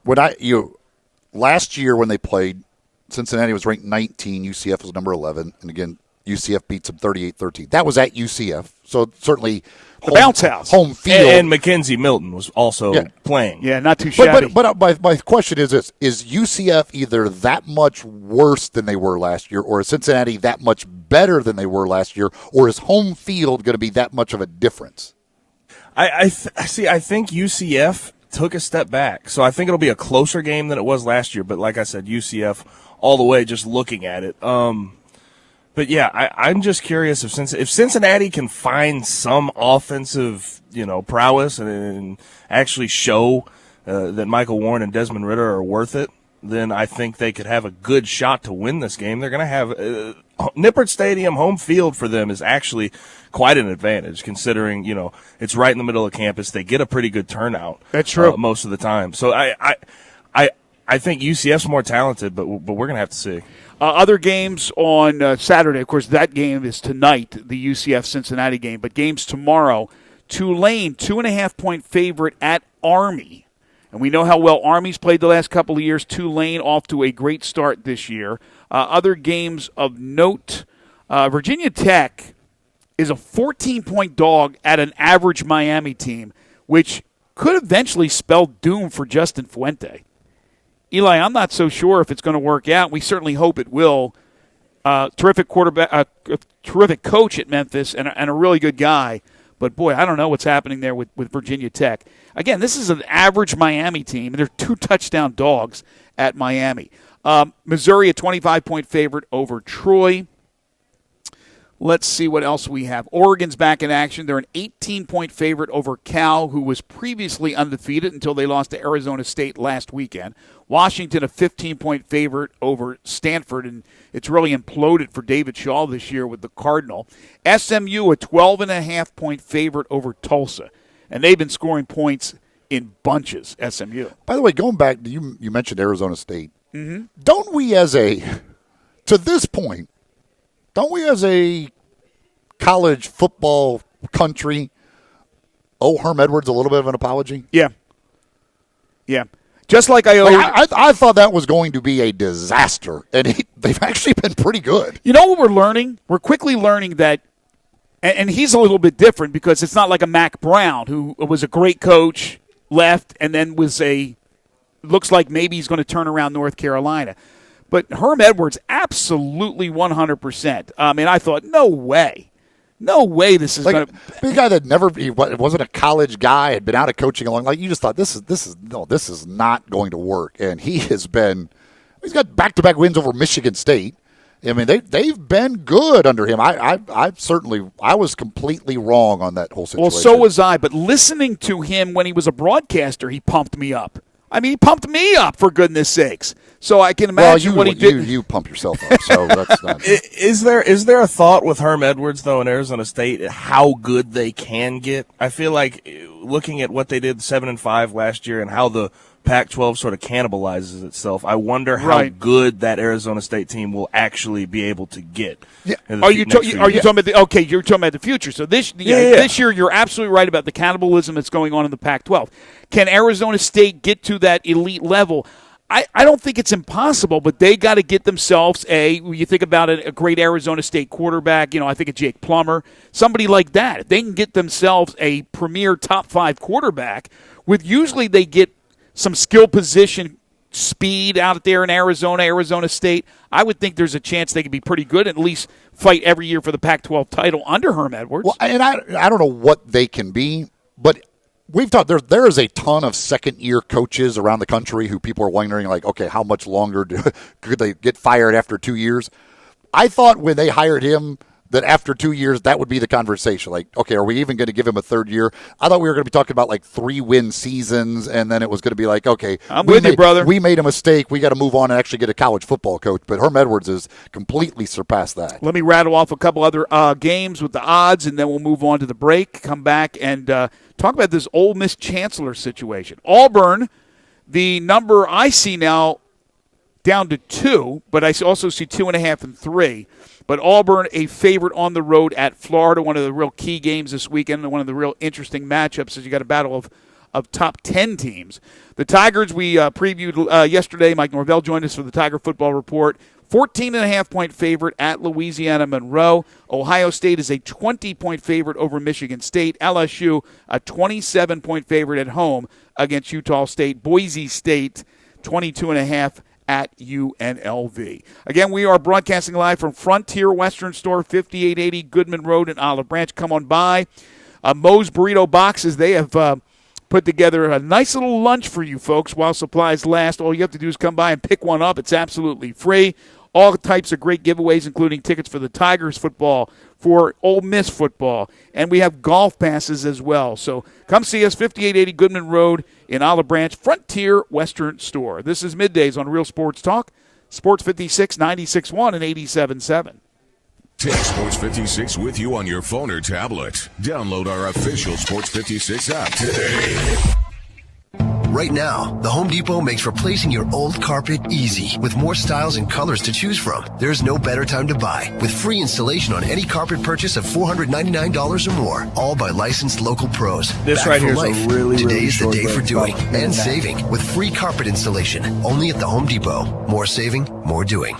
Last year when they played, Cincinnati was ranked 19, UCF was number 11, and again, UCF beats them 38-13. That was at UCF, so certainly the bounce house, home field. And Mackenzie Milton was also playing. Yeah, not too shabby. But my question is this: is UCF either that much worse than they were last year, or is Cincinnati that much better than they were last year, or is home field going to be that much of a difference? I think UCF took a step back, so I think it'll be a closer game than it was last year. But like I said, UCF all the way, just looking at it. But yeah, I'm just curious if Cincinnati can find some offensive, prowess and actually show that Michael Warren and Desmond Ridder are worth it, then I think they could have a good shot to win this game. They're going to have Nippert Stadium, home field for them is actually quite an advantage considering, it's right in the middle of campus. They get a pretty good turnout. That's true. Most of the time. So I think UCF's more talented, but we're going to have to see. Other games on Saturday, of course, that game is tonight, the UCF-Cincinnati game. But games tomorrow, Tulane, 2.5-point favorite at Army. And we know how well Army's played the last couple of years. Tulane off to a great start this year. Other games of note, Virginia Tech is a 14-point dog at an average Miami team, which could eventually spell doom for Justin Fuente. Eli, I'm not so sure if it's going to work out. We certainly hope it will. Terrific quarterback, terrific coach at Memphis, and a really good guy. But, boy, I don't know what's happening there with Virginia Tech. Again, this is an average Miami team, and they're 2 touchdown dogs at Miami. Missouri, a 25-point favorite over Troy. Let's see what else we have. Oregon's back in action. They're an 18-point favorite over Cal, who was previously undefeated until they lost to Arizona State last weekend. Washington, a 15-point favorite over Stanford, and it's really imploded for David Shaw this year with the Cardinal. SMU, a 12.5-point favorite over Tulsa, and they've been scoring points in bunches, SMU. By the way, going back, you mentioned Arizona State. Mm-hmm. Don't we to this point, don't we as a college football country owe Herm Edwards a little bit of an apology? Yeah. Yeah. Just like I owe. I thought that was going to be a disaster, and they've actually been pretty good. You know what we're learning? We're quickly learning that, and he's a little bit different because it's not like a Mac Brown who was a great coach, left, and then looks like maybe he's going to turn around North Carolina. But Herm Edwards, absolutely 100%. I mean, I thought, no way this is going to be a guy that he wasn't a college guy, had been out of coaching a long. Like you just thought this is not going to work, and he's got back-to-back wins over Michigan State. I mean, they've been good under him. I was completely wrong on that whole situation. Well, so was I. But listening to him when he was a broadcaster, he pumped me up. I mean, he pumped me up, for goodness sakes. So I can imagine what he did. You pump yourself up, so that's not. Is there a thought with Herm Edwards, though, in Arizona State, how good they can get? I feel like looking at what they did 7-5 last year and how the Pac-12 sort of cannibalizes itself, I wonder how good that Arizona State team will actually be able to get. Yeah. Are you talking about you're talking about the future. So this year you're absolutely right about the cannibalism that's going on in the Pac-12. Can Arizona State get to that elite level? I don't think it's impossible, but they got to get themselves you think about it, a great Arizona State quarterback, I think of Jake Plummer, somebody like that. If they can get themselves a premier top 5 quarterback, usually they get some skill position speed out there in Arizona State, I would think there's a chance they could be pretty good, at least fight every year for the Pac-12 title under Herm Edwards. Well, and I don't know what they can be, but we've talked, there is a ton of second-year coaches around the country who people are wondering, like, okay, how much longer could they get fired after 2 years? I thought when they hired him that after 2 years, that would be the conversation. Like, okay, are we even going to give him a third year? I thought we were going to be talking about like 3-win seasons, and then it was going to be like, okay, I'm with you, brother. We made a mistake. We got to move on and actually get a college football coach. But Herm Edwards has completely surpassed that. Let me rattle off a couple other games with the odds, and then we'll move on to the break, come back, and talk about this Ole Miss Chancellor situation. Auburn, the number I see now down to 2, but I also see 2.5 and 3. But Auburn, a favorite on the road at Florida, one of the real key games this weekend, and one of the real interesting matchups as you got a battle of top 10 teams. The Tigers we previewed yesterday. Mike Norvell joined us for the Tiger Football Report. 14.5-point favorite at Louisiana Monroe. Ohio State is a 20-point favorite over Michigan State. LSU, a 27-point favorite at home against Utah State. Boise State, 22.5 at UNLV. Again, we are broadcasting live from Frontier Western Store, 5880 Goodman Road in Olive Branch. Come on by. Moe's Burrito Boxes, they have put together a nice little lunch for you folks while supplies last. All you have to do is come by and pick one up. It's absolutely free. All types of great giveaways, including tickets for the Tigers football, for Ole Miss football, and we have golf passes as well. So come see us, 5880 Goodman Road in Olive Branch, Frontier Western Store. This is Middays on Real Sports Talk, Sports 56, 96.1 and 87.7. Take Sports 56 with you on your phone or tablet. Download our official Sports 56 app today. Right now, the Home Depot makes replacing your old carpet easy with more styles and colors to choose from. There's no better time to buy with free installation on any carpet purchase of $499 or more, all by licensed local pros. This Back right for here life. is a really Today's the short day for break. doing and saving with free carpet installation only at the Home Depot. More saving, more doing.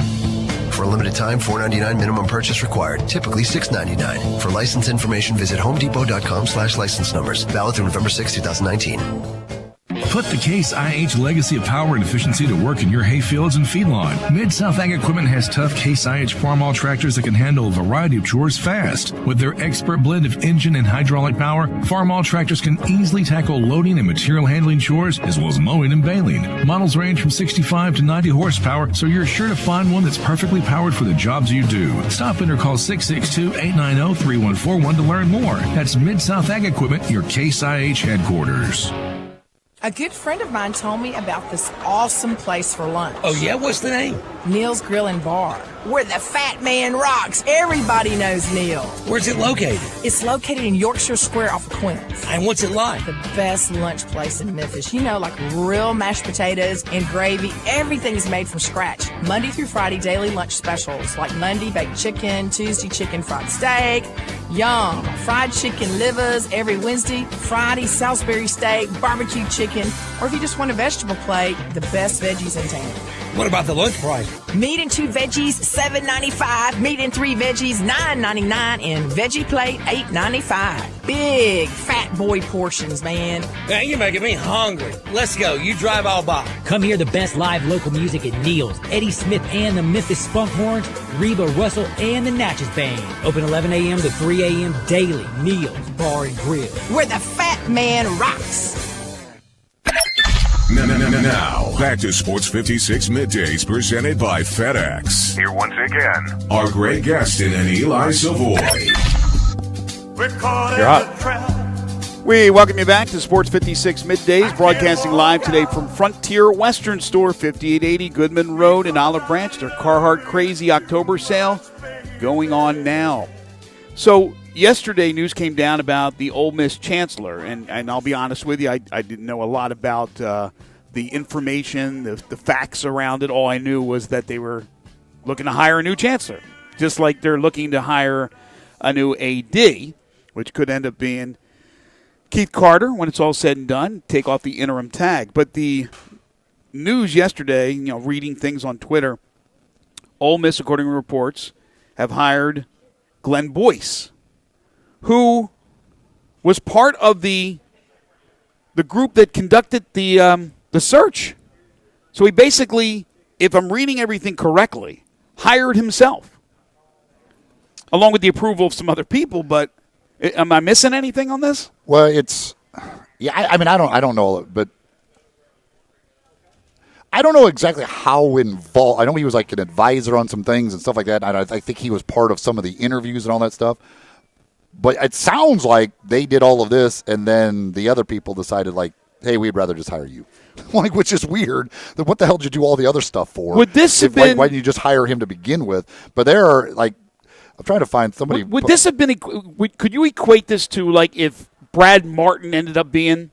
For a limited time, $4.99 minimum purchase required. Typically $6.99. For license information, visit homedepot.com/license numbers. Valid through November 6, 2019. Put the Case IH legacy of power and efficiency to work in your hay fields and feedlot. Mid-South Ag Equipment has tough Case IH farm-all tractors that can handle a variety of chores fast. With their expert blend of engine and hydraulic power, farm-all tractors can easily tackle loading and material handling chores as well as mowing and baling. Models range from 65 to 90 horsepower, so you're sure to find one that's perfectly powered for the jobs you do. Stop in or call 662-890-3141 to learn more. That's Mid-South Ag Equipment, your Case IH headquarters. A good friend of mine told me about this awesome place for lunch. Oh, yeah? What's the name? Neil's Grill and Bar, where the fat man rocks. Everybody knows Neil. Where's it located? It's located in Yorkshire Square off of Quince. And what's it like? The best lunch place in Memphis. You know, like real mashed potatoes and gravy. Everything's made from scratch. Monday through Friday, daily lunch specials, like Monday baked chicken, Tuesday chicken fried steak, yum, fried chicken livers every Wednesday, Friday Salisbury steak, barbecue chicken, or if you just want a vegetable plate, the best veggies in town. What about the lunch price? Meat and 2 veggies, $7.95. Meat and 3 veggies, $9.99. And veggie plate, $8.95. Big fat boy portions, man. Man, you're making me hungry. Let's go. You drive, I'll buy. Come hear the best live local music at Neil's. Eddie Smith and the Memphis Spunk Horns, Reba Russell and the Natchez Band. Open 11 a.m. to 3 a.m. daily. Neil's Bar and Grill, where the fat man rocks. Now, back to Sports 56 Middays presented by FedEx. Here once again are Greg Gaston and Eli Savoie. You're hot. We welcome you back to Sports 56 Middays, broadcasting live today from Frontier Western Store, 5880 Goodman Road in Olive Branch. Their Carhartt Crazy October sale going on now. So, yesterday, news came down about the Ole Miss chancellor, and I'll be honest with you, I didn't know a lot about the information, the facts around it. All I knew was that they were looking to hire a new chancellor, just like they're looking to hire a new AD, which could end up being Keith Carter when it's all said and done, take off the interim tag. But the news yesterday, reading things on Twitter, Ole Miss, according to reports, have hired Glenn Boyce, who was part of the group that conducted the search. So he basically, if I'm reading everything correctly, hired himself, along with the approval of some other people. But am I missing anything on this? Well, I don't know, but I don't know exactly how involved. I know he was like an advisor on some things and stuff like that. And I think he was part of some of the interviews and all that stuff. But it sounds like they did all of this, and then the other people decided, like, hey, we'd rather just hire you. Which is weird. What the hell did you do all the other stuff for? Would this have been... Why didn't you just hire him to begin with? But there are, like, I'm trying to find somebody... Would this have been... Could you equate this to, like, if Brad Martin ended up being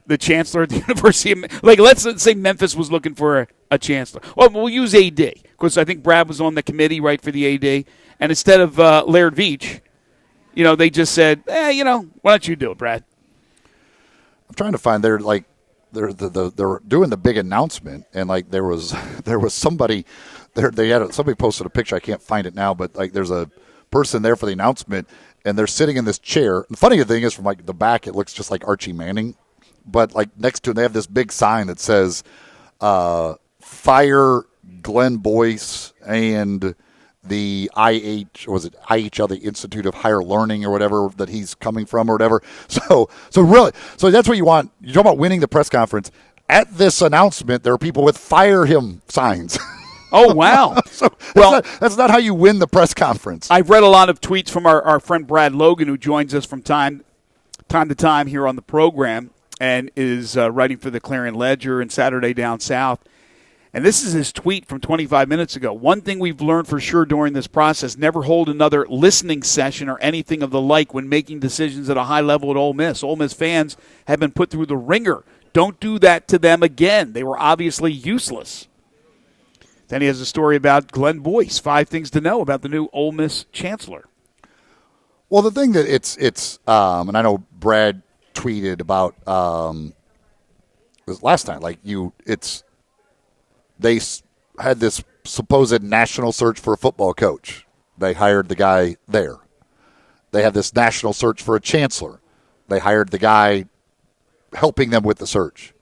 the chancellor at the University of... Like, let's say Memphis was looking for a chancellor. Well, we'll use AD, because I think Brad was on the committee, right, for the AD. And instead of Laird Veach... they just said, why don't you do it, Brad? I'm trying to find they're doing the big announcement, and like there was somebody there. Somebody posted a picture. I can't find it now, but like there's a person there for the announcement, and they're sitting in this chair. The funny thing is, from like the back, it looks just like Archie Manning, but like next to it, they have this big sign that says, "Fire Glenn Boyce and the IHL, the Institute of Higher Learning or whatever that he's coming from or whatever." So that's what you want. You're talking about winning the press conference. At this announcement, there are people with "fire him" signs. Oh, wow. That's not how you win the press conference. I've read a lot of tweets from our friend Brad Logan, who joins us from time to time here on the program and is writing for the Clarion Ledger and Saturday Down South. And this is his tweet from 25 minutes ago. "One thing we've learned for sure during this process, never hold another listening session or anything of the like when making decisions at a high level at Ole Miss. Ole Miss fans have been put through the ringer. Don't do that to them again. They were obviously useless." Then he has a story about Glenn Boyce, 5 things to know about the new Ole Miss chancellor. Well, the thing that it's and I know Brad tweeted about this last time, they had this supposed national search for a football coach. They hired the guy there. They have this national search for a chancellor. They hired the guy helping them with the search.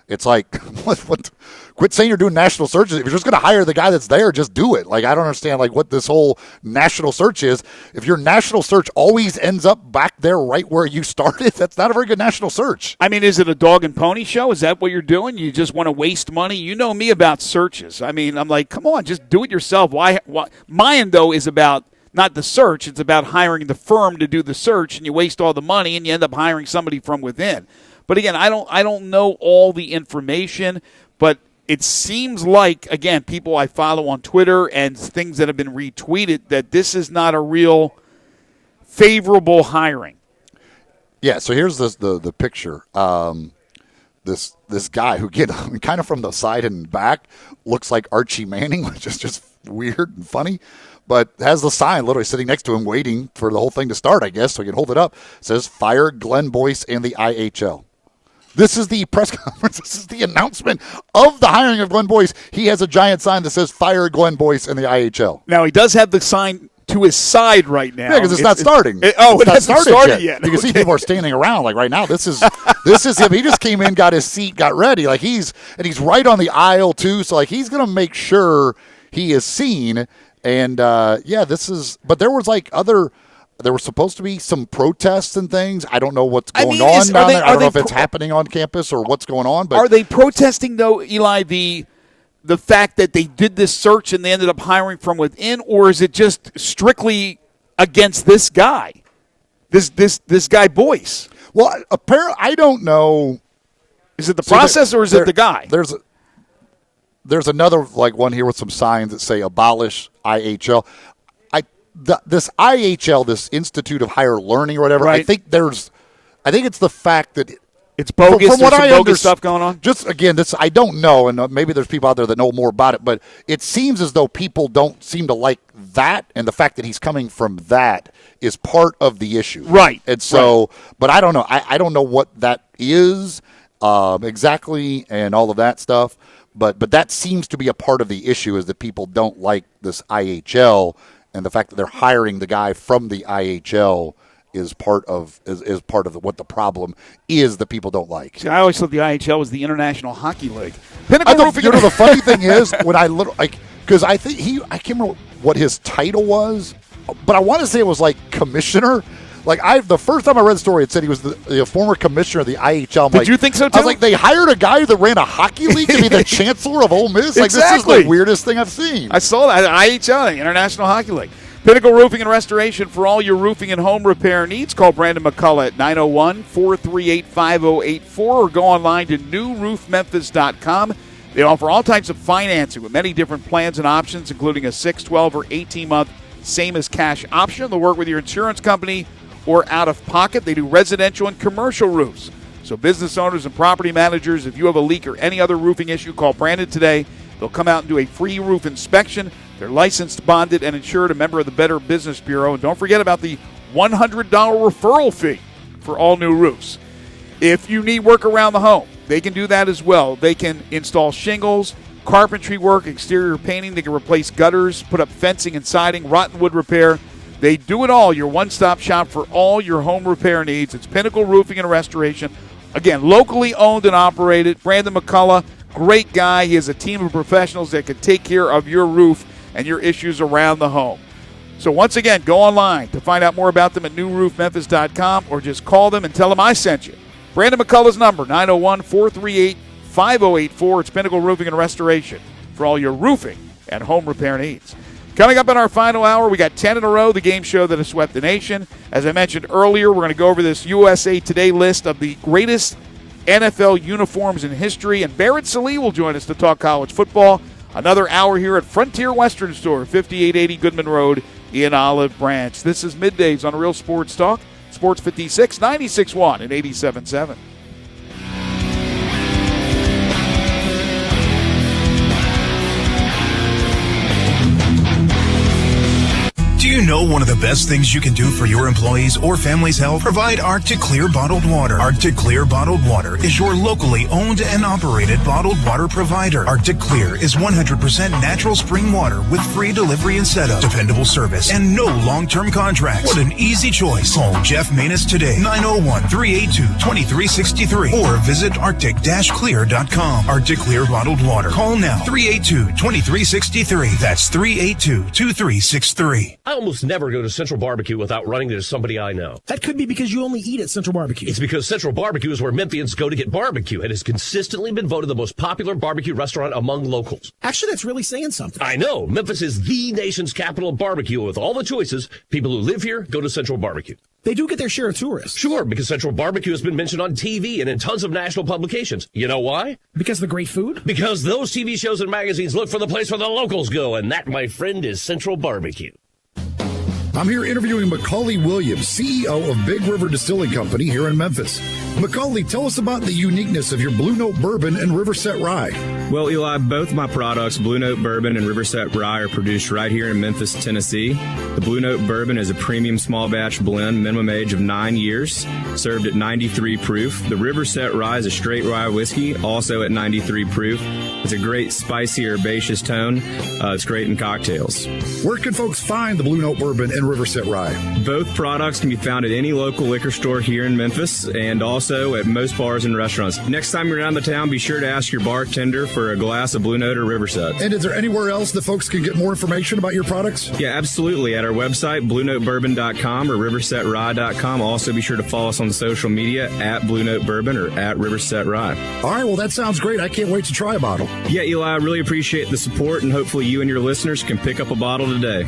It's like, what? Quit saying you're doing national searches. If you're just going to hire the guy that's there, just do it. Like, I don't understand what this whole national search is. If your national search always ends up back there right where you started, that's not a very good national search. I mean, is it a dog and pony show? Is that what you're doing? You just want to waste money? You know me about searches. I mean, I'm like, come on, just do it yourself. Why? Mine, though, is about not the search. It's about hiring the firm to do the search, and you waste all the money, and you end up hiring somebody from within. But again, I don't know all the information, but it seems like, again, people I follow on Twitter and things that have been retweeted, that this is not a real favorable hiring. Yeah, so here's the picture. This guy who, kind of from the side and back, looks like Archie Manning, which is just weird and funny, but has the sign literally sitting next to him waiting for the whole thing to start, I guess, so he can hold it up. It says, fire Glenn Boyce and the IHL. This is the press conference. This is the announcement of the hiring of Glenn Boyce. He has a giant sign that says, fire Glenn Boyce and the IHL. Now, he does have the sign to his side right now. Yeah, because it's not starting. It hasn't started yet. You can see people are standing around like right now. This is him. He just came in, got his seat, got ready. Like he's right on the aisle too. So like he's gonna make sure he is seen. And this is. But there was there were supposed to be some protests and things. I don't know what's going on down there. I don't know if it's happening on campus or what's going on. But are they protesting though, Eli, the fact that they did this search and they ended up hiring from within, or is it just strictly against this guy, this guy Boyce? Well, apparently, I don't know. Is it the process or is it the guy? There's another one here with some signs that say abolish IHL. This IHL, this Institute of Higher Learning or whatever. Right. I think it's the fact that it's bogus. From what I bogus stuff going on. Just again, I don't know, and maybe there's people out there that know more about it. But it seems as though people don't seem to like that, and the fact that he's coming from that is part of the issue, right? And so, but I don't know. I don't know what that is exactly, and all of that stuff. But that seems to be a part of the issue, is that people don't like this IHL, and the fact that they're hiring the guy from the IHL is part of what the problem is that people don't like. See, I always thought the IHL was the International Hockey League. The funny thing is, when I because I think I can't remember what his title was, but I want to say it was like commissioner. The first time I read the story, it said he was the former commissioner of the IHL. Did you think so too? I was like, they hired a guy that ran a hockey league to be the chancellor of Ole Miss. Exactly. This is the weirdest thing I've seen. I saw that IHL, the International Hockey League. Pinnacle Roofing and Restoration for all your roofing and home repair needs. Call Brandon McCullough at 901-438-5084 or go online to newroofmemphis.com. They offer all types of financing with many different plans and options, including a 6, 12, or 18-month same-as-cash option. They'll work with your insurance company or out of pocket. They do residential and commercial roofs. So business owners and property managers, if you have a leak or any other roofing issue, call Brandon today. They'll come out and do a free roof inspection. They're licensed, bonded, and insured, a member of the Better Business Bureau. And don't forget about the $100 referral fee for all new roofs. If you need work around the home, they can do that as well. They can install shingles, carpentry work, exterior painting. They can replace gutters, put up fencing and siding, rotten wood repair. They do it all. Your one-stop shop for all your home repair needs. It's Pinnacle Roofing and Restoration. Again, locally owned and operated. Brandon McCullough, great guy. He has a team of professionals that can take care of your roof and your issues around the home. So once again, go online to find out more about them at newroofmemphis.com or just call them and tell them I sent you. Brandon McCullough's number, 901-438-5084. It's Pinnacle Roofing and Restoration for all your roofing and home repair needs. Coming up in our final hour, we got 10 in a row, the game show that has swept the nation. As I mentioned earlier, we're going to go over this USA Today list of the greatest NFL uniforms in history, and Barrett Sallee will join us to talk college football. Another hour here at Frontier Western Store, 5880 Goodman Road in Olive Branch. This is Middays on Real Sports Talk, Sports 56, 96.1 and 87.7. Do you know one of the best things you can do for your employees or family's health? Provide Arctic Clear bottled water. Arctic Clear bottled water is your locally owned and operated bottled water provider. Arctic Clear is 100% natural spring water with free delivery and setup, dependable service, and no long-term contracts. What an easy choice. Call Jeff Manus today, 901-382-2363, or visit arctic-clear.com. Arctic Clear bottled water. Call now, 382-2363. That's 382-2363. I almost never go to Central Barbecue without running into somebody I know. That could be because you only eat at Central Barbecue. It's because Central Barbecue is where Memphians go to get barbecue and has consistently been voted the most popular barbecue restaurant among locals. Actually, that's really saying something. I know. Memphis is the nation's capital of barbecue. With all the choices, people who live here go to Central Barbecue. They do get their share of tourists. Sure, because Central Barbecue has been mentioned on TV and in tons of national publications. You know why? Because of the great food? Because those TV shows and magazines look for the place where the locals go, and that, my friend, is Central Barbecue. I'm here interviewing Macaulay Williams, CEO of Big River Distilling Company here in Memphis. Macaulay, tell us about the uniqueness of your Blue Note Bourbon and Riverset Rye. Well, Eli, both my products, Blue Note Bourbon and Riverset Rye, are produced right here in Memphis, Tennessee. The Blue Note Bourbon is a premium small batch blend, minimum age of 9 years, served at 93 proof. The Riverset Rye is a straight rye whiskey, also at 93 proof. It's a great spicy herbaceous tone. It's great in cocktails. Where can folks find the Blue Note Bourbon and Riverset Rye? Both products can be found at any local liquor store here in Memphis and also at most bars and restaurants. Next time you're around the town, be sure to ask your bartender for a glass of Blue Note or Riverset. And is there anywhere else that folks can get more information about your products? Yeah, absolutely. At our website, BlueNoteBourbon.com or RiversetRye.com. Also, be sure to follow us on social media at Blue Note Bourbon or at Riverset Rye. All right, well, that sounds great. I can't wait to try a bottle. Yeah, Eli, I really appreciate the support, and hopefully you and your listeners can pick up a bottle today.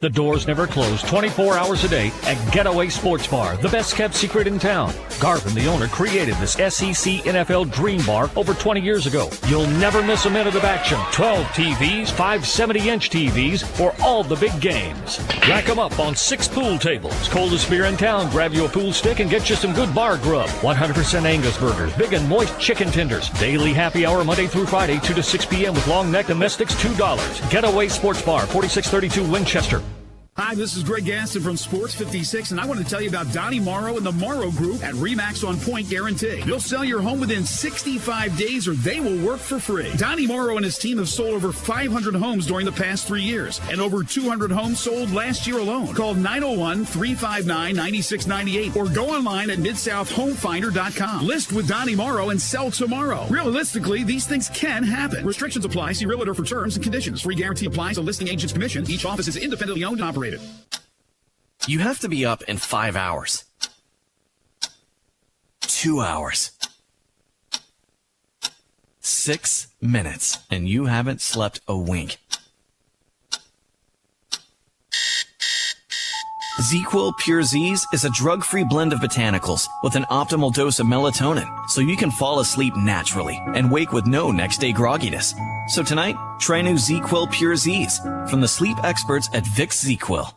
The doors never close 24 hours a day at Getaway Sports Bar, the best kept secret in town. Garvin, the owner, created this SEC NFL Dream Bar over 20 years ago. You'll never miss a minute of action. 12 TVs, 5 70-inch TVs for all the big games. Rack them up on 6 pool tables. Coldest beer in town, grab you a pool stick and get you some good bar grub. 100% Angus burgers, big and moist chicken tenders. Daily happy hour Monday through Friday, 2 to 6 p.m. with long neck domestics, $2. Getaway Sports Bar, 4632 Winchester. Hi, this is Greg Gaston from Sports 56, and I want to tell you about Donnie Morrow and the Morrow Group at RE/MAX On Point Guarantee. You'll sell your home within 65 days or they will work for free. Donnie Morrow and his team have sold over 500 homes during the past 3 years, and over 200 homes sold last year alone. Call 901-359-9698 or go online at MidSouthHomefinder.com. List with Donnie Morrow and sell tomorrow. Realistically, these things can happen. Restrictions apply. See Realtor for terms and conditions. Free guarantee applies to listing agent's commission. Each office is independently owned and operated. You have to be up in 5 hours. 2 hours. 6 minutes, and you haven't slept a wink. ZzzQuil Pure Z's is a drug-free blend of botanicals with an optimal dose of melatonin, so you can fall asleep naturally and wake with no next-day grogginess. So tonight, try new ZzzQuil Pure Z's from the sleep experts at Vicks ZzzQuil.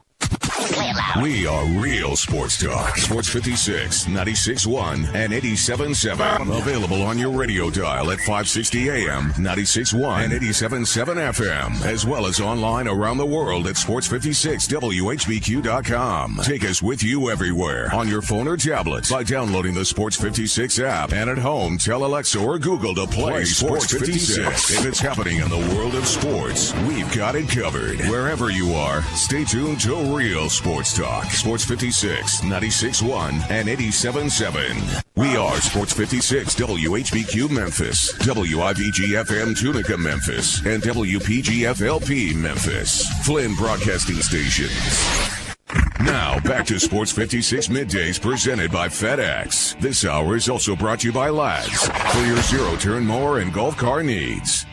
We are real sports talk. Sports 56, 96.1, and 87.7. Available on your radio dial at 560 AM, 96.1, and 87.7 FM, as well as online around the world at sports56whbq.com. Take us with you everywhere on your phone or tablet by downloading the Sports 56 app. And at home, tell Alexa or Google to play Sports 56. If it's happening in the world of sports, we've got it covered. Wherever you are, stay tuned to Real Sports Talk. Sports 56, 96.1, and 87.7. We are Sports 56, WHBQ Memphis, WIVG-FM Tunica Memphis, and WPG-FLP Memphis. Flynn Broadcasting Stations. Now, back to Sports 56 Middays presented by FedEx. This hour is also brought to you by Lads for your zero-turn mower and golf car needs.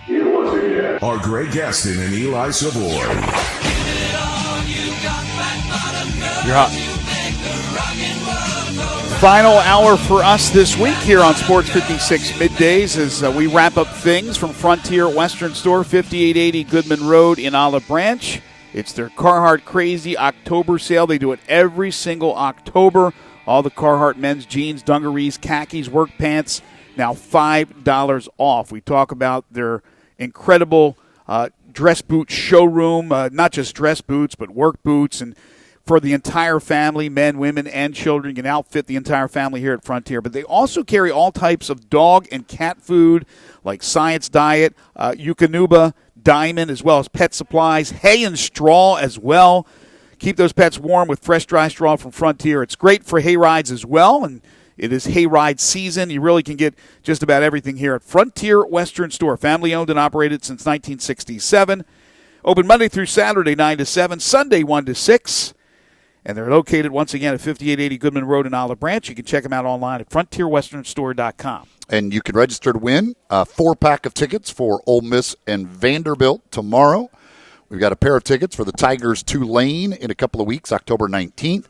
Are Greg Gaston and Eli Savoie. You're hot. Final hour for us this week here on Sports 56 Middays as we wrap up things from Frontier Western Store, 5880 Goodman Road in Olive Branch. It's their Carhartt Crazy October sale. They do it every single October. All the Carhartt men's jeans, dungarees, khakis, work pants, now $5 off. We talk about their incredible dress boot showroom, not just dress boots, but work boots, and for the entire family, men, women, and children. You can outfit the entire family here at Frontier. But they also carry all types of dog and cat food like Science Diet, Eukanuba, Diamond, as well as pet supplies, hay and straw as well. Keep those pets warm with fresh, dry straw from Frontier. It's great for hay rides as well, and it is hayride season. You really can get just about everything here at Frontier Western Store. Family owned and operated since 1967. Open Monday through Saturday, 9 to 7, Sunday, 1 to 6. And they're located, once again, at 5880 Goodman Road in Olive Branch. You can check them out online at frontierwesternstore.com. And you can register to win a 4-pack of tickets for Ole Miss and Vanderbilt tomorrow. We've got a pair of tickets for the Tigers Tulane in a couple of weeks, October 19th.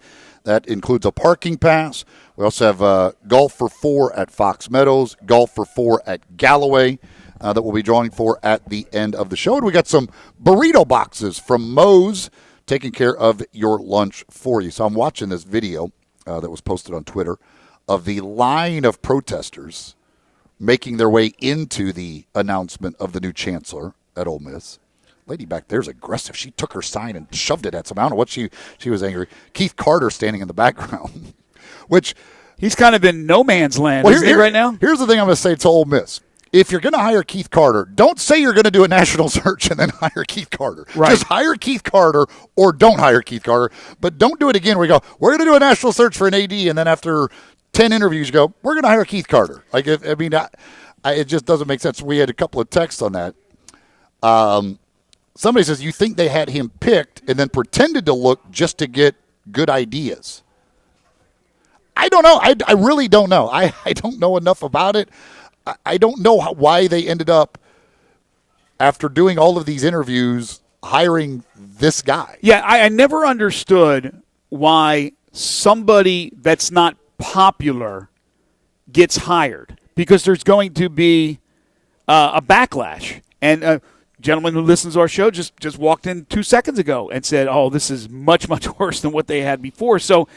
That includes a parking pass. We also have golf for 4 at Fox Meadows, golf for 4 at Galloway that we'll be drawing for at the end of the show. And we got some burrito boxes from Moe's taking care of your lunch for you. So I'm watching this video that was posted on Twitter of the line of protesters making their way into the announcement of the new chancellor at Ole Miss. Lady back there's aggressive. She took her sign and shoved it at some. I don't know what she was angry. Keith Carter standing in the background, which he's kind of in no man's land, isn't he, right now? Here's the thing I'm going to say to Ole Miss. If you're going to hire Keith Carter, don't say you're going to do a national search and then hire Keith Carter. Right. Just hire Keith Carter or don't hire Keith Carter. But don't do it again where you go, we're going to do a national search for an AD, and then after 10 interviews you go, we're going to hire Keith Carter. Like, it just doesn't make sense. We had a couple of texts on that. Somebody says, you think they had him picked and then pretended to look just to get good ideas. I don't know. I really don't know. I don't know enough about it. I don't know why they ended up, after doing all of these interviews, hiring this guy. Yeah, I never understood why somebody that's not popular gets hired, because there's going to be a backlash. And a gentleman who listens to our show just walked in 2 seconds ago and said, oh, this is much, much worse than what they had before. So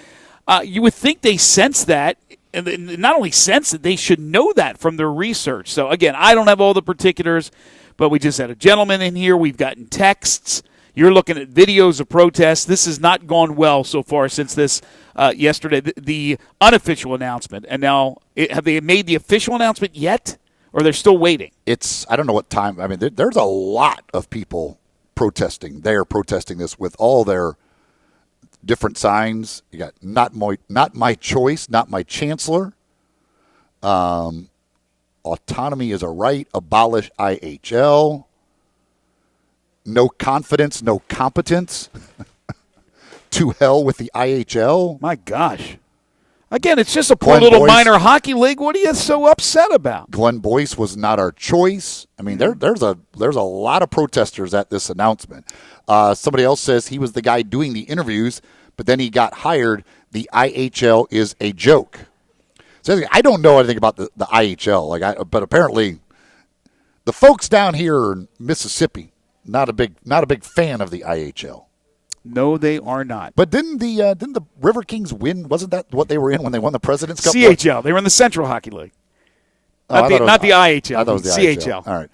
you would think they sense that. And not only sense it, they should know that from their research. So, again, I don't have all the particulars, but we just had a gentleman in here. We've gotten texts. You're looking at videos of protests. This has not gone well so far since this yesterday, the unofficial announcement. And now, have they made the official announcement yet, or they're still waiting? I don't know what time. I mean, there's a lot of people protesting. They are protesting this with all their different signs. You got not my choice, not my chancellor. Autonomy is a right. Abolish IHL. No confidence, no competence. To hell with the IHL. My gosh. Again, it's just a poor little minor hockey league. What are you so upset about? Glenn Boyce was not our choice. I mean, there's a lot of protesters at this announcement. Somebody else says he was the guy doing the interviews, but then he got hired. The IHL is a joke. So I don't know anything about the IHL, but apparently the folks down here in Mississippi not a big fan of the IHL. No, they are not. But didn't the River Kings win? Wasn't that what they were in when they won the President's Cup? CHL. They were in the Central Hockey League. Not the IHL. I thought it was the CHL. All right.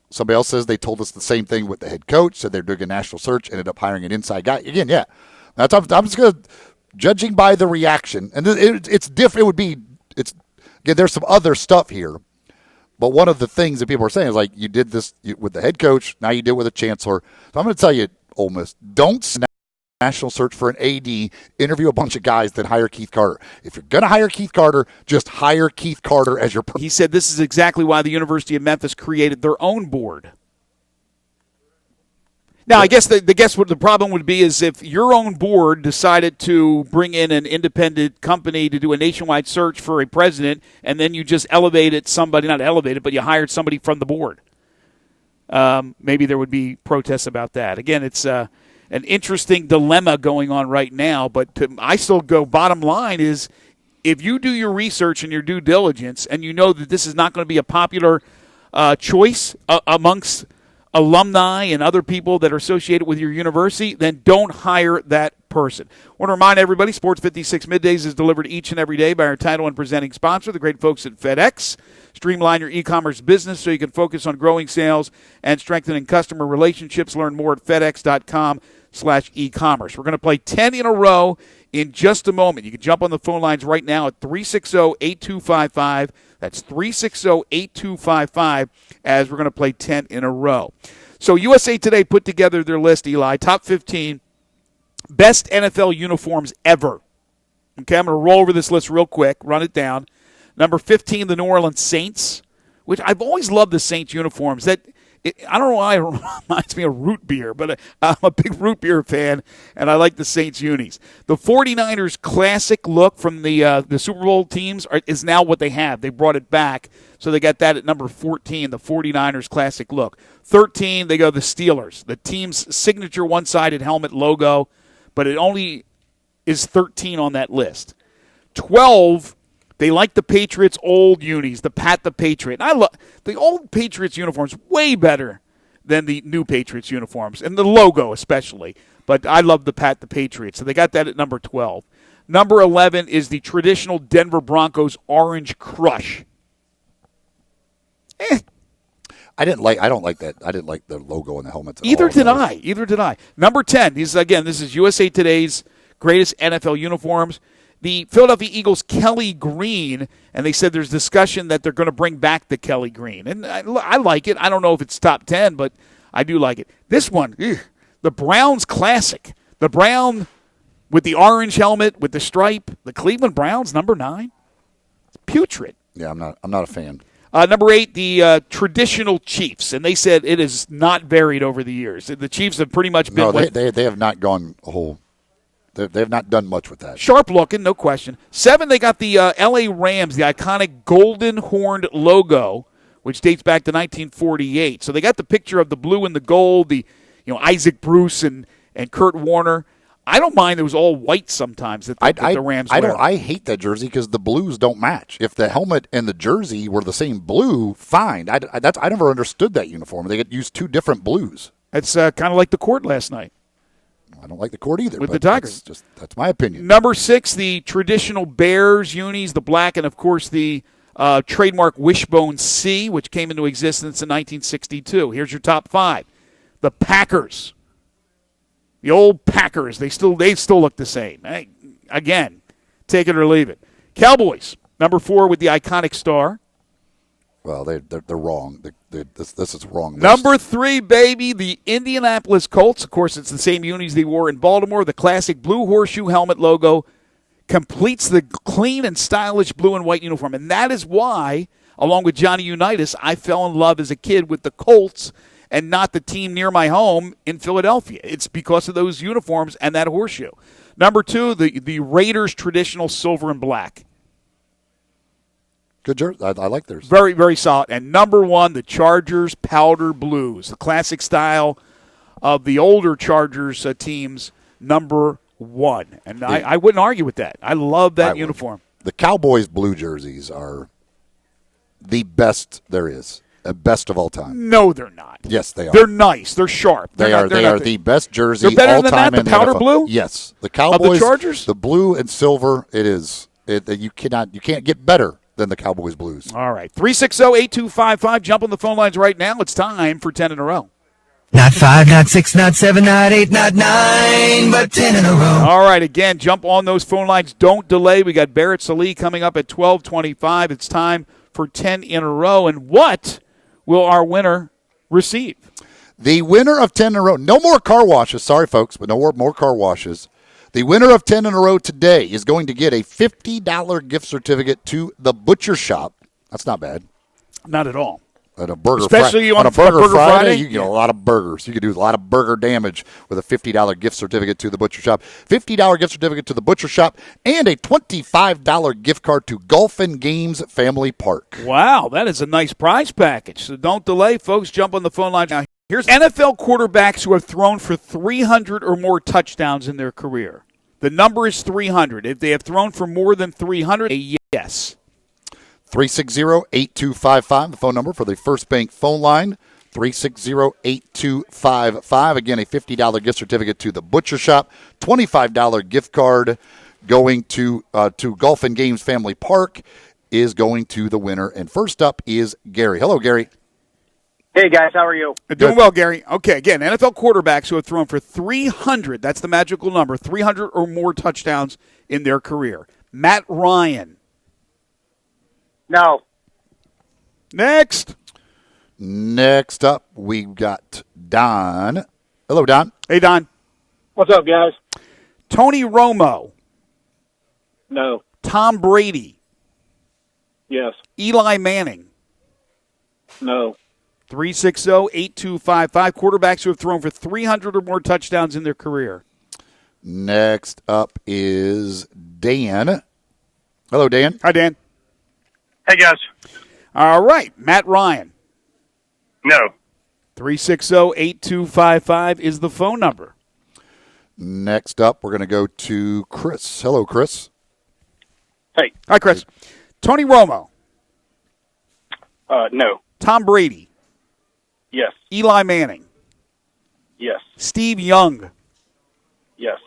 Somebody else says they told us the same thing with the head coach. Said they're doing a national search. Ended up hiring an inside guy. Again, yeah. I'm just going to, judging by the reaction, and it's different. Again, there's some other stuff here. But one of the things that people are saying is, like, you did this with the head coach. Now you did it with a chancellor. So I'm going to tell you, Ole Miss, don't snap national search for an AD, interview a bunch of guys, then hire Keith Carter. If you're going to hire Keith Carter, just hire Keith Carter as your person. He said this is exactly why the University of Memphis created their own board. Now, I guess what the problem would be is if your own board decided to bring in an independent company to do a nationwide search for a president, and then you just elevated somebody, not elevated, but you hired somebody from the board. Maybe there would be protests about that. Again, it's an interesting dilemma going on right now, but I still go, bottom line is, if you do your research and your due diligence and you know that this is not going to be a popular choice amongst alumni and other people that are associated with your university, then don't hire that person. I want to remind everybody, Sports 56 Middays is delivered each and every day by our title and presenting sponsor, the great folks at FedEx. Streamline your e-commerce business so you can focus on growing sales and strengthening customer relationships. Learn more at fedex.com/e-commerce. We're going to play 10 in a row in just a moment. You can jump on the phone lines right now at 360-8255. That's 360-8255 as we're going to play 10 in a row. So USA Today put together their list, Eli, top 15 best NFL uniforms ever. Okay, I'm going to roll over this list real quick, run it down. Number 15, the New Orleans Saints, which I've always loved the Saints uniforms. I don't know why it reminds me of root beer, but I'm a big root beer fan, and I like the Saints unis. The 49ers classic look from the Super Bowl teams is now what they have. They brought it back, so they got that at number 14, the 49ers classic look. 13, they go the Steelers, the team's signature one-sided helmet logo, but it only is 13 on that list. 12, they like the Patriots' old unis, the Pat the Patriot. And I love the old Patriots uniforms way better than the new Patriots uniforms, and the logo especially. But I love the Pat the Patriot. So they got that at number 12. Number 11 is the traditional Denver Broncos Orange Crush. I don't like that. I didn't like the logo on the helmets. Either did I. Number 10. This is USA Today's greatest NFL uniforms. The Philadelphia Eagles Kelly Green, and they said there's discussion that they're going to bring back the Kelly Green. And I like it. I don't know if it's top 10, but I do like it. This one, the Browns Classic. The brown with the orange helmet with the stripe. The Cleveland Browns, number 9. It's putrid. Yeah, I'm not a fan. Number 8, the traditional Chiefs, and they said it is not varied over the years. The Chiefs have pretty much been. No, they have not gone a whole. They have not done much with that. Sharp looking, no question. 7, they got the L.A. Rams, the iconic golden horned logo, which dates back to 1948. So they got the picture of the blue and the gold, the Isaac Bruce and Kurt Warner. I don't mind it was all white sometimes that the Rams wear. I hate that jersey because the blues don't match. If the helmet and the jersey were the same blue, fine. I never understood that uniform. They used 2 different blues. It's kind of like the court last night. I don't like the court either. With the Tigers. That's my opinion. Number 6, the traditional Bears unis, the black, and, of course, the trademark Wishbone C, which came into existence in 1962. Here's your top 5. The Packers. The old Packers. They still look the same. Hey, again, take it or leave it. Cowboys, number 4 with the iconic star. Well, they're wrong. This is wrong. Number 3, baby, the Indianapolis Colts. Of course, it's the same unis they wore in Baltimore. The classic blue horseshoe helmet logo completes the clean and stylish blue and white uniform. And that is why, along with Johnny Unitas, I fell in love as a kid with the Colts and not the team near my home in Philadelphia. It's because of those uniforms and that horseshoe. Number 2, the Raiders' traditional silver and black. Good jersey. I like theirs. Very, very solid. And number 1, the Chargers powder blues, the classic style of the older Chargers teams, number 1. And I wouldn't argue with that. I love that uniform. The Cowboys blue jerseys are the best there is. Best of all time. No, they're not. Yes, they are. They're nice. They're sharp. They are the best jersey they're better all than time that, in the powder NFL. blue? Yes. The Cowboys, of the Chargers? The blue and silver, it is. You can't get better than the Cowboys blues. All right. 360-8255. Jump on the phone lines right now. It's time for 10 in a row. Not 5, not 6, not 7, not 8, not 9, but 10 in a row. All right, again, jump on those phone lines. Don't delay. We got Barrett Salih coming up at 12:25. It's time for 10 in a row. And what will our winner receive? The winner of 10 in a row. No more car washes. Sorry, folks, but no more car washes. The winner of 10 in a row today is going to get a $50 gift certificate to the Butcher Shop. That's not bad. Not at all. At a burger Especially on a Burger Friday? you get a lot of burgers. You can do a lot of burger damage with a $50 gift certificate to the Butcher Shop. $50 gift certificate to the Butcher Shop and a $25 gift card to Golf and Games Family Park. Wow, that is a nice prize package. So don't delay, folks. Jump on the phone line now. Here's NFL quarterbacks who have thrown for 300 or more touchdowns in their career. The number is 300. If they have thrown for more than 300, a yes. 360-8255, the phone number for the First Bank phone line. 360-8255. Again, a $50 gift certificate to the Butcher Shop. $25 gift card going to Golf and Games Family Park is going to the winner. And first up is Gary. Hello, Gary. Hey, guys. How are you? Doing well, Gary. Okay, again, NFL quarterbacks who have thrown for 300, that's the magical number, 300 or more touchdowns in their career. Matt Ryan. No. Next up, we've got Don. Hello, Don. Hey, Don. What's up, guys? Tony Romo. No. Tom Brady. Yes. Eli Manning. No. 360-8255. Quarterbacks who have thrown for 300 or more touchdowns in their career. Next up is Dan. Hello, Dan. Hi, Dan. Hey, guys. All right. Matt Ryan. No. 360-8255 is the phone number. Next up, we're going to go to Chris. Hello, Chris. Hey. Hi, Chris. Tony Romo. No. Tom Brady. Yes. Eli Manning. Yes. Steve Young. Yes.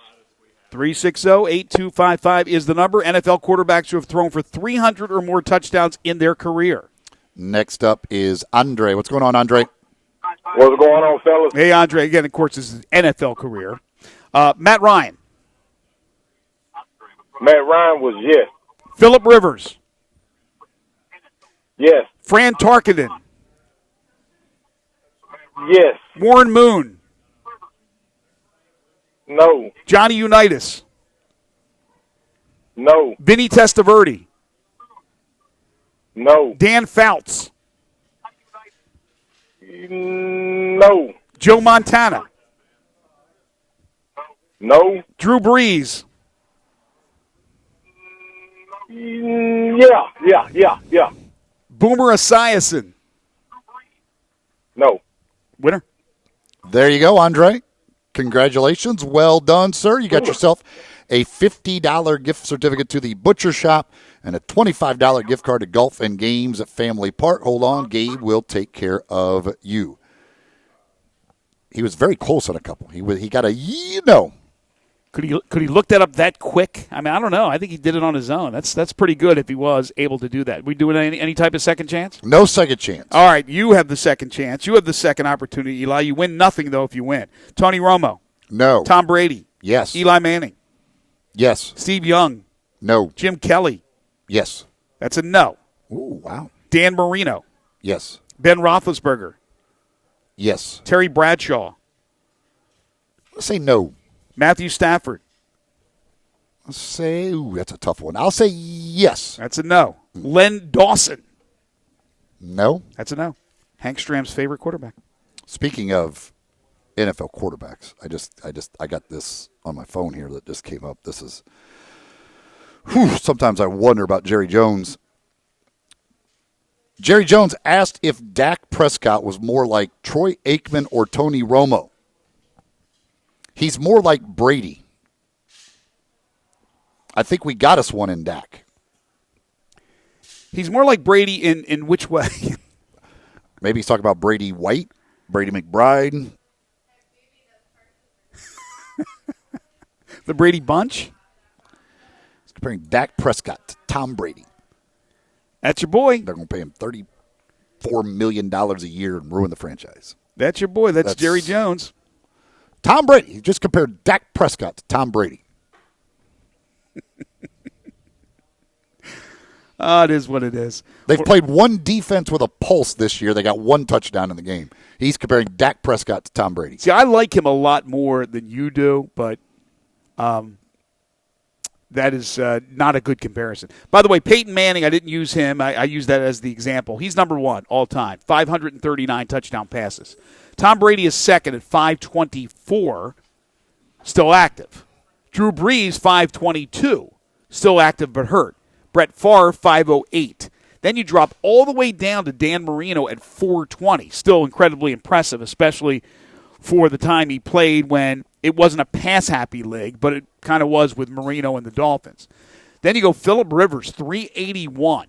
360-8255 is the number. NFL quarterbacks who have thrown for 300 or more touchdowns in their career. Next up is Andre. What's going on, Andre? What's going on, fellas? Hey, Andre. Again, of course, this is his NFL career. Matt Ryan. Matt Ryan was yes. Phillip Rivers. Yes. Fran Tarkenton. Yes. Warren Moon. No. Johnny Unitas. No. Vinny Testaverde. No. Dan Fouts. No. Joe Montana. No. Drew Brees. Yeah. Boomer Esiason. No. Winner. There you go, Andre. Congratulations. Well done, sir. You got yourself a $50 gift certificate to the Butcher Shop and a $25 gift card to Golf and Games at Family Park. Hold on. Gabe will take care of you. He was very close on a couple. He got a. Could he look that up that quick? I mean, I don't know. I think he did it on his own. That's pretty good if he was able to do that. We doing any type of second chance? No second chance. All right, you have the second chance. You have the second opportunity, Eli. You win nothing, though, if you win. Tony Romo. No. Tom Brady. Yes. Eli Manning. Yes. Steve Young. No. Jim Kelly. Yes. That's a no. Ooh, wow. Dan Marino. Yes. Ben Roethlisberger. Yes. Terry Bradshaw. Let's say no. Matthew Stafford. Let's say, that's a tough one. I'll say yes. That's a no. Len Dawson. No. That's a no. Hank Stram's favorite quarterback. Speaking of NFL quarterbacks, I got this on my phone here that just came up. This is, sometimes I wonder about Jerry Jones. Jerry Jones asked if Dak Prescott was more like Troy Aikman or Tony Romo. He's more like Brady. I think we got us one in Dak. He's more like Brady in which way? Maybe he's talking about Brady White, Brady McBride. The Brady Bunch? He's comparing Dak Prescott to Tom Brady. That's your boy. They're going to pay him $34 million a year and ruin the franchise. That's your boy. That's Jerry Jones. Tom Brady. He just compared Dak Prescott to Tom Brady. It is what it is. They've played one defense with a pulse this year. They got one touchdown in the game. He's comparing Dak Prescott to Tom Brady. See, I like him a lot more than you do, but that is not a good comparison. By the way, Peyton Manning, I didn't use him. I use that as the example. He's number one all time, 539 touchdown passes. Tom Brady is second at 524, still active. Drew Brees, 522, still active but hurt. Brett Favre, 508. Then you drop all the way down to Dan Marino at 420, still incredibly impressive, especially for the time he played when it wasn't a pass-happy league, but it kind of was with Marino and the Dolphins. Then you go Phillip Rivers, 381.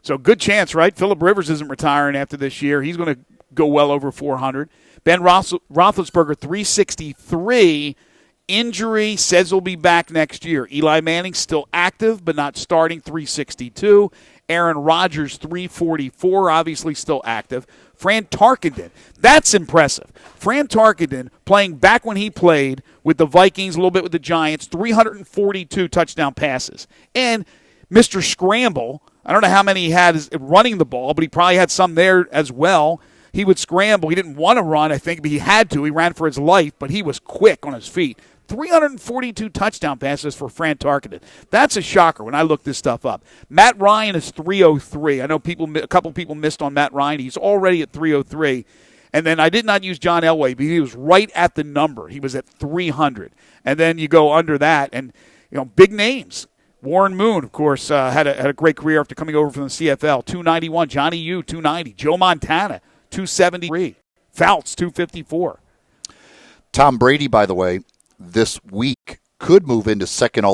So good chance, right? Phillip Rivers isn't retiring after this year. He's going to go well over 400. Ben Roethlisberger, 363. Injury, says he'll be back next year. Eli Manning still active, but not starting, 362. Aaron Rodgers, 344, obviously still active. Fran Tarkenton, that's impressive. Fran Tarkenton, playing back when he played with the Vikings, a little bit with the Giants, 342 touchdown passes. And Mr. Scramble, I don't know how many he had running the ball, but he probably had some there as well. He would scramble. He didn't want to run, I think, but he had to. He ran for his life, but he was quick on his feet. 342 touchdown passes for Fran Tarkenton. That's a shocker when I look this stuff up. Matt Ryan is 303. I know a couple people missed on Matt Ryan. He's already at 303. And then I did not use John Elway, but he was right at the number. He was at 300. And then you go under that, and big names. Warren Moon, of course, had a great career after coming over from the CFL. 291. Johnny U, 290. Joe Montana, 273. Fouts, 254. Tom Brady, by the way, this week could move into second